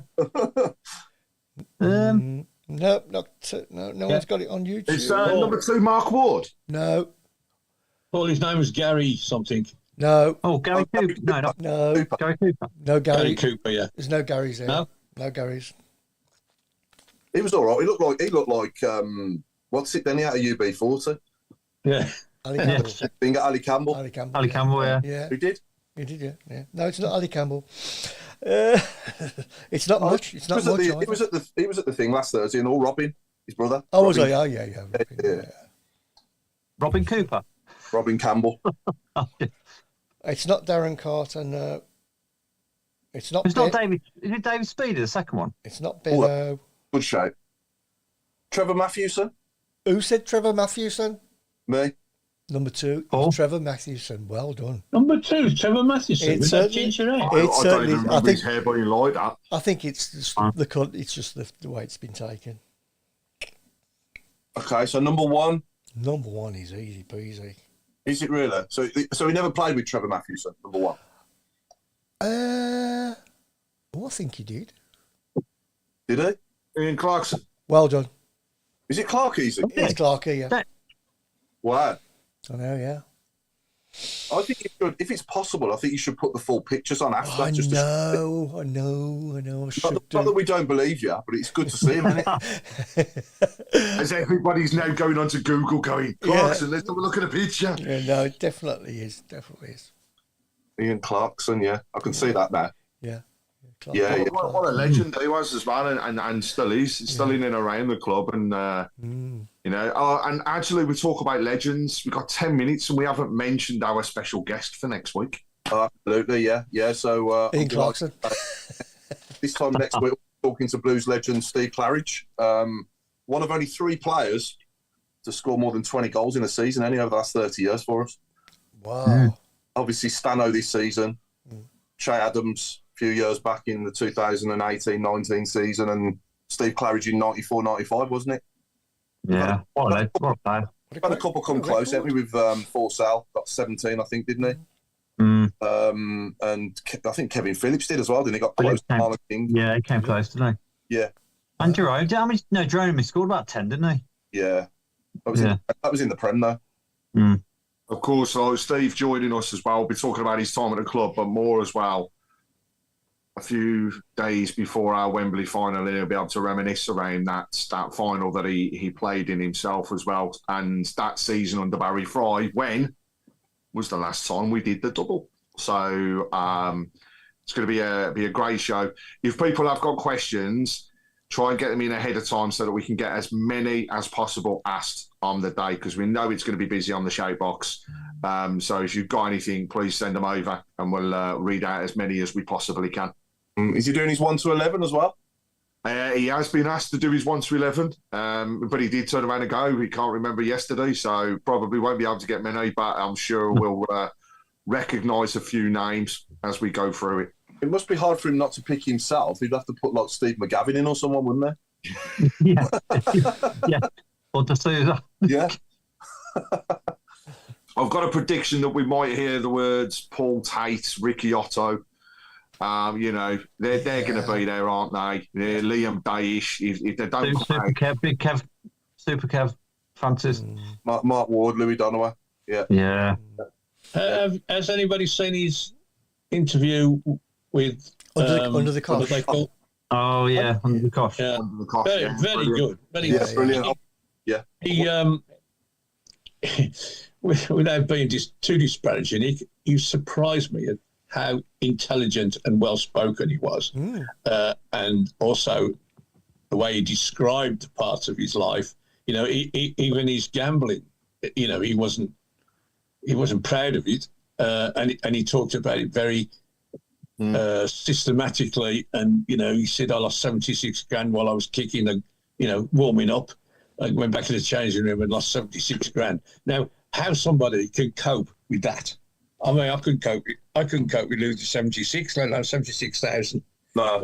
No, one's got it on YouTube. Is number 2 Mark Ward? No. Well, his name was Gary something. No. Oh, Gary Cooper. No, not No. Gary Cooper. No Gary Gary. Cooper, yeah. There's no Garys there. No? No Garys. He was all right. He looked like what's it? Then he had a UB40. Yeah. Ali Campbell. Being at Ali Campbell. Ali Campbell. Ali Campbell, yeah. Yeah. Who did? He did, yeah. No, it's not Ali Campbell. It's not much. It's not much. He was at the thing last Thursday, and all Robin, his brother. Oh, was Robin, I? Oh, yeah. Yeah. Robin Cooper. Robin Campbell. It's not Darren Carter, no. It's not. It's not David. Is it David Speedy, the second one? It's not Benno. Good shape. Trevor Matthewson. Who said Trevor Matthewson? Me. Number 2 Paul? is Trevor Matthewson. Well done. Number 2 is Trevor Matheson. It's With that certainly- ginger hair. It's I don't certainly- even I remember his think- hair being like that. I think it's just it's just the way it's been taken. Okay, so number 1. Number 1 is easy peasy. Is it really? So he never played with Trevor Matthewson. Number 1. I think he did. Did he? Ian Clarkson. Well done. Is it Clark Easy? It's Clarky, yeah. Wow. I know, yeah. I think you should, if it's possible, I think you should put the full pictures on after. I just know. I should not that do. we don't believe you, but it's good to see him, isn't it? As everybody's now going onto Google going, Clarkson, let's have a look at a picture. Yeah, no, it definitely is. Ian Clarkson, yeah. I can see that now. Yeah. Yeah, yeah. What a legend he was as well, and still is, still in and around the club. And, you know, and actually, we talk about legends. We've got 10 minutes and we haven't mentioned our special guest for next week. Absolutely, yeah. Yeah, so... Ian Clarkson. This time next week, we're talking to Blues legend Steve Claridge. One of only 3 players to score more than 20 goals in a season, over the last 30 years for us. Wow. Obviously, Stano this season, Che Adams a few years back in the 2018-19 season, and Steve Claridge in 94-95, wasn't it? Yeah. What a player. We've had a couple come close, haven't we, with Forsell, got 17, I think, didn't he? And I think Kevin Phillips did as well, didn't he? Got close to Marlon King. Yeah, he came close, didn't he? Yeah. And Jerome, Jerome scored about 10, didn't he? Yeah. That was in the Prem, though. Of course, Steve joining us as well. We'll be talking about his time at the club, but more as well. A few days before our Wembley final, he'll be able to reminisce around that final that he played in himself as well. And that season under Barry Fry, when was the last time we did the double. So it's going to be a great show. If people have got questions, try and get them in ahead of time so that we can get as many as possible asked on the day, because we know it's going to be busy on the shout box. So if you've got anything, please send them over and we'll read out as many as we possibly can. Is he doing his 1 to 11 as well? He has been asked to do his 1 to 11, but he did turn around and go. He can't remember yesterday, so probably won't be able to get many, but I'm sure we'll recognise a few names as we go through it. It must be hard for him not to pick himself. He'd have to put like Steve McGavin in or someone, wouldn't he? Yeah. Or D'Souza. Yeah. I've got a prediction that we might hear the words Paul Tate, Ricky Otto. They're going to be there, aren't they? They're Liam Dayish. If they don't Super Kev, Big Kev, Super Kev, Francis. Mark Ward, Louis Donaway. Yeah. Has anybody seen his interview with under the cosh? Oh yeah, under the cosh. Yeah. Under the cosh, Very good. Very good. Brilliant. Yeah. He without being too disparaging, he surprised me at how intelligent and well spoken he was, and also the way he described parts of his life. Even his gambling. He wasn't proud of it, and he talked about it very systematically. And he said, I lost 76 grand while I was kicking and warming up. I went back to the changing room and lost 76 grand. Now, how somebody can cope with that? I mean, I couldn't cope with losing 76, let alone 76,000. No.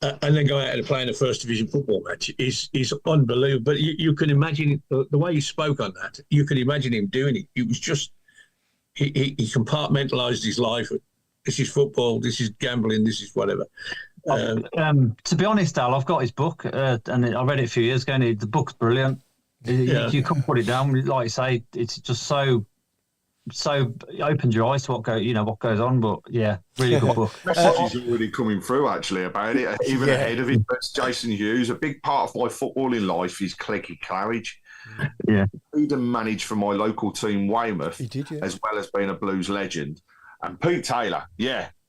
And then go out and play in a first division football match is unbelievable. But you can imagine the way he spoke on that. You can imagine him doing it. It was just he compartmentalised his life. This is football. This is gambling. This is whatever. To be honest, Al, I've got his book, and I read it a few years ago. And the book's brilliant. You can't put it down. Like I say, it's just so opens your eyes to what goes on. But yeah, really good book. Messages already coming through actually about it, even ahead of it. That's Jason Hughes. A big part of my footballing life is Cleggy Claridge. Yeah, He'd managed for my local team Weymouth, he did, as well as being a Blues legend. And Pete Taylor,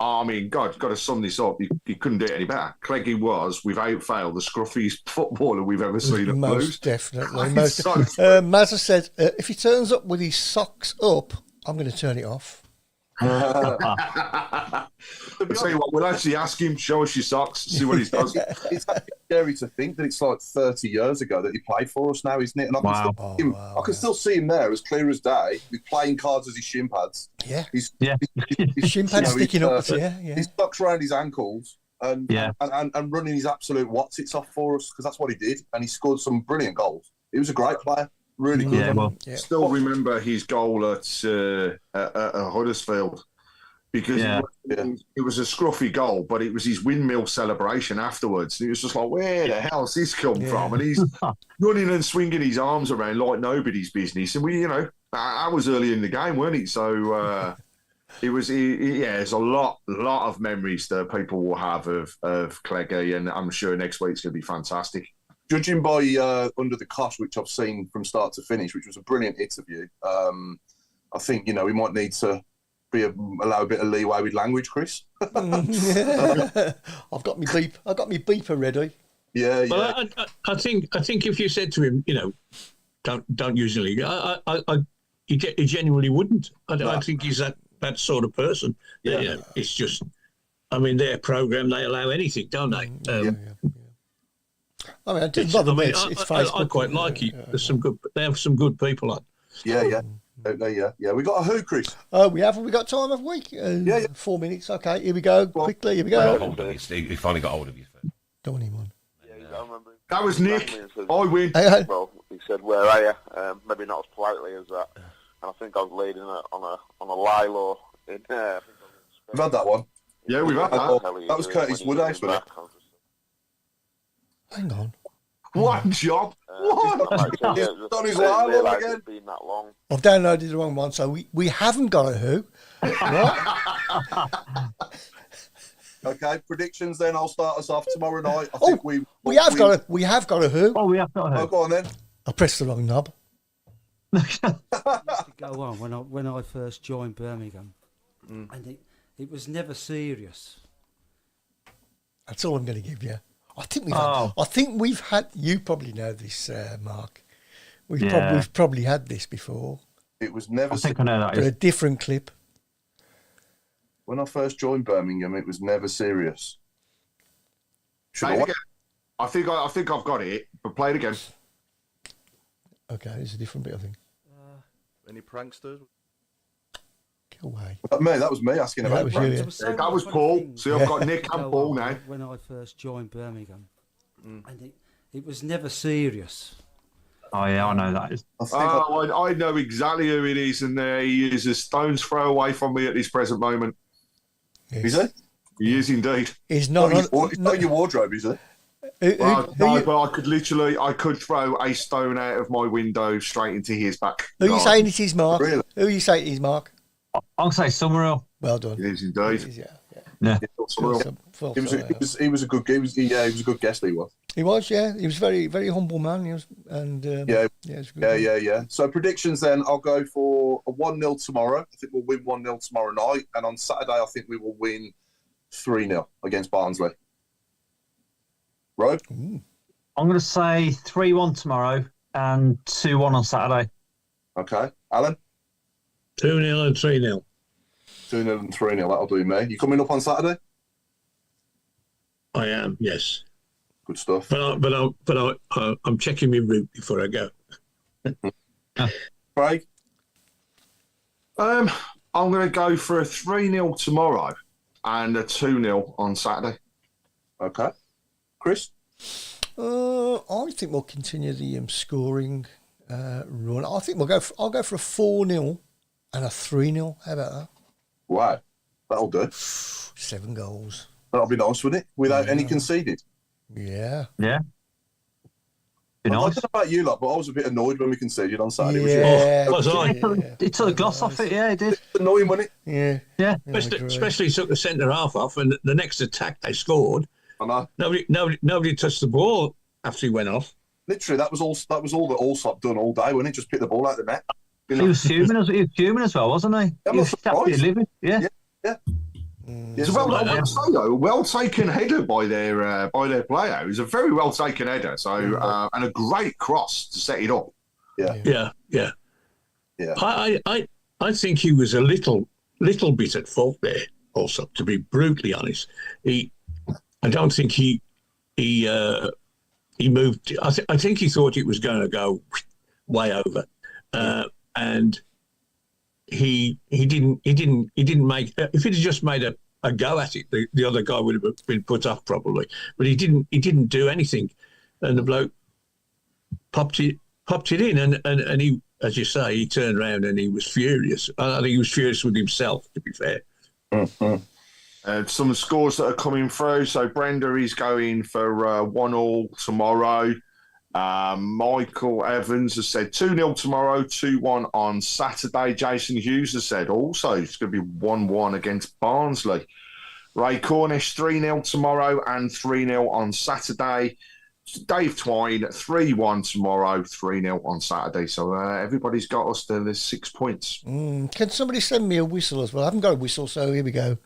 I mean, God, got to sum this up. You couldn't do it any better. Cleggy was, without fail, the scruffiest footballer we've ever seen at Blues. Most definitely. Mazza said, if he turns up with his socks up, I'm going to turn it off. I'll tell you what, we'll actually ask him, show us your socks, see what he does. It's actually scary to think that it's like 30 years ago that he played for us now, isn't it? And I can still see him there as clear as day with playing cards as his shin pads. Yeah. His shin pads sticking up. His socks around his ankles and running his absolute whatsits off for us, because that's what he did. And he scored some brilliant goals. He was a great player. Really good. Still remember his goal at Huddersfield, because it was a scruffy goal, but it was his windmill celebration afterwards. And he was just like, where the hell's this come from? And he's running and swinging his arms around like nobody's business. And I was early in the game, weren't it? So there's a lot of memories that people will have of Cleggy, and I'm sure next week's going to be fantastic. Judging by Under the Cosh, which I've seen from start to finish, which was a brilliant interview, I think we might need to allow a bit of leeway with language, Chris. I've got me beeper ready. Yeah. Well, I think if you said to him, don't use it, he genuinely wouldn't. I think he's that sort of person. Yeah. It's just, I mean, their program, they allow anything, don't they? I mean, it doesn't bother me. It's Facebook. I quite like it. They have some good people on. Yeah. We got a who, Chris? We have. We got time of week. 4 minutes. Okay, here we go. Quickly, here we go. He finally got hold of you. Don't anyone. I remember. That was Nick. I win. Well, he said, "Where are you?" Maybe not as politely as that. And I think I was leading on a Lilo in. We've had that one. Yeah, we've had that. That was Curtis Woodhouse, wasn't it? Hang on. What job? What? He's done his Lilo again. Been that long. I've downloaded the wrong one, so we haven't got a who. Right? Okay, predictions then. I'll start us off tomorrow night. I think we have got a who. Oh, we have got a who. Oh, go on then. I pressed the wrong knob. used to go on when I first joined Birmingham, and it was never serious. That's all I'm going to give you. I think we've had. You probably know this, Mark. We've probably had this before. It was never. I think I know that. But a different clip. When I first joined Birmingham, it was never serious. Play it again. I think I've got it, but play it again. Okay, it's a different bit, I think. Any pranksters? Get away. Mate, that was me asking about pranks. That was Paul. See, I've got Nick and Paul now. When I first joined Birmingham, and it was never serious. Oh yeah, I know that. I know exactly who it is, and he is a stone's throw away from me at this present moment. Yes. Is he? He is indeed. He's not. It's not your wardrobe, is it? But I could throw a stone out of my window straight into his back. Who are you saying it is, Mark? Really? Who are you saying it is, Mark? I'll say Summerhill. Well done. It is indeed. It is, yeah. He was a good. He was a good guest. He was. He was, yeah. He was very, very humble man. He was, and yeah. So predictions then. I'll go for a 1-0 tomorrow. I think we'll win 1-0 tomorrow night, and on Saturday I think we will win 3-0 against Barnsley. Right? I'm going to say 3-1 tomorrow and 2-1 on Saturday. Okay, Alan. 2-0 and 3-0. 2-0 and 3-0. That'll do me. You coming up on Saturday? I am, yes. Good stuff. But I'm checking my route before I go. Craig? I'm going to go for a 3-0 tomorrow and a 2-0 on Saturday. Okay. Chris? I think we'll continue the scoring run. I think I'll go for a 4-0 and a 3-0. How about that? Wow. That'll do. 7 goals. That'll be nice, wouldn't it? Without any conceded. Yeah. Yeah. Be nice. I don't know about you lot, but I was a bit annoyed when we conceded on Saturday. Yeah. It took the gloss off it, yeah, it did. It's annoying, wasn't it? Yeah. Yeah. Especially took the centre half off, and the next attack they scored. I know. Nobody touched the ball after he went off. Literally, that was all that Allsop done all day, wasn't it? Just pick the ball out of the net. He was fuming as well, wasn't he? I'm He not was happy surprised. living. Yeah. Yes, well taken header by their player. It was a very well taken header. So and a great cross to set it up. Yeah. Yeah. I think he was a little bit at fault there. Also, to be brutally honest, I don't think he moved. I think he thought it was going to go way over, and he didn't make. If he'd just made a go at it, the other guy would have been put off probably. But he didn't do anything, and the bloke popped it in, and he, as you say, he turned around and he was furious. I think he was furious with himself, to be fair. Mm-hmm. Some scores that are coming through. So Brenda is going for 1-1 tomorrow. Michael Evans has said 2-0 tomorrow, 2-1 on Saturday. Jason Hughes has said also it's going to be 1-1 against Barnsley. Ray Cornish 3-0 tomorrow and 3-0 on Saturday. Dave Twine 3-1 tomorrow, 3-0 on Saturday. So everybody's got us to the 6 points. Can somebody send me a whistle as well? I haven't got a whistle, so here we go.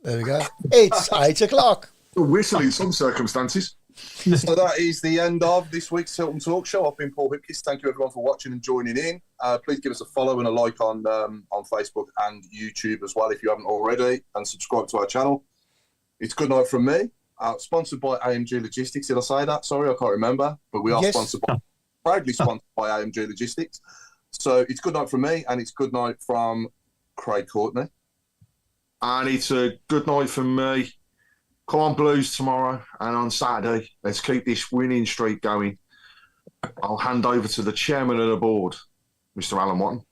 There we go. It's 8 o'clock. A whistle in some circumstances. So that is the end of this week's Tilton Talk Show. I've been Paul Hipkiss. Thank you everyone for watching and joining in. Please give us a follow and a like on Facebook and YouTube as well if you haven't already, and subscribe to our channel. It's good night from me. Sponsored by AMG Logistics. Did I say that? Sorry, I can't remember. But we are proudly sponsored by AMG Logistics. So it's good night from me, and it's good night from Craig Courtney. And it's a good night from me. Come on, Blues tomorrow and on Saturday. Let's keep this winning streak going. I'll hand over to the chairman of the board, Mr. Alan Watton.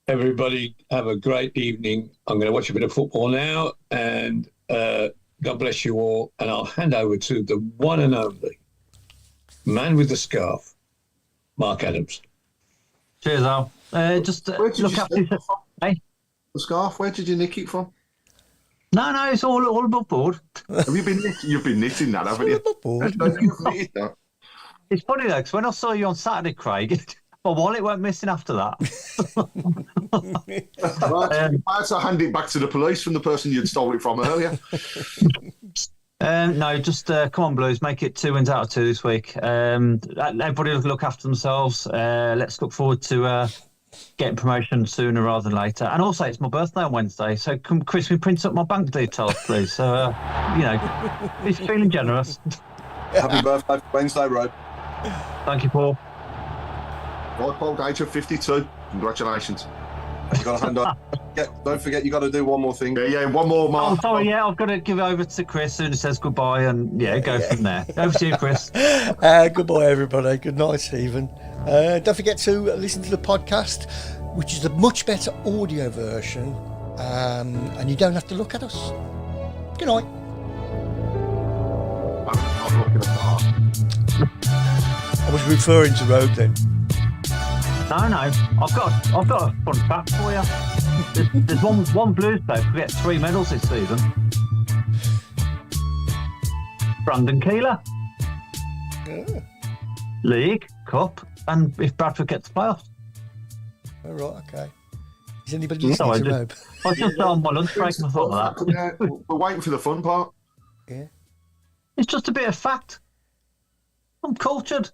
Everybody have a great evening. I'm going to watch a bit of football now, and God bless you all. And I'll hand over to the one and only man with the scarf, Mark Adams. Cheers, Al. Just look after yourself. Hey? The scarf, where did you nick it from? No, it's all above board. Have you been knitting? You've been knitting that, haven't you? Above board. You've knitted that. It's funny though, because when I saw you on Saturday, Craig, my wallet went missing after that. I had to hand it back to the police from the person you'd stole it from earlier. No, just come on, Blues, make it 2 wins out of 2 this week. Everybody look after themselves. Let's look forward to getting promotion sooner rather than later. And also, it's my birthday on Wednesday, so can Chris print up my bank details, please? So, he's feeling generous. Happy birthday for Wednesday, Rob. Thank you, Paul. Right, Paul, age of 52. Congratulations. You got to hand on. Don't forget, you got to do one more thing. Yeah, one more, Mark. Oh, sorry, I've got to give it over to Chris soon as says goodbye, and go from there. Over to you, Chris. Goodbye, everybody. Good night, Stephen. Don't forget to listen to the podcast, which is a much better audio version, and you don't have to look at us. Good night. I'm looking at that. I was referring to Rogue then. No, I've got a fun fact for you. There's one Blues player who gets 3 medals this season. Brandon Keeler. Yeah. League, Cup, and if Bradford gets playoffs. All right, okay. Is anybody listening to Rogue? I was just on my lunch break and I thought of that. Yeah, we're waiting for the fun part. Yeah. It's just a bit of fact. I'm cultured.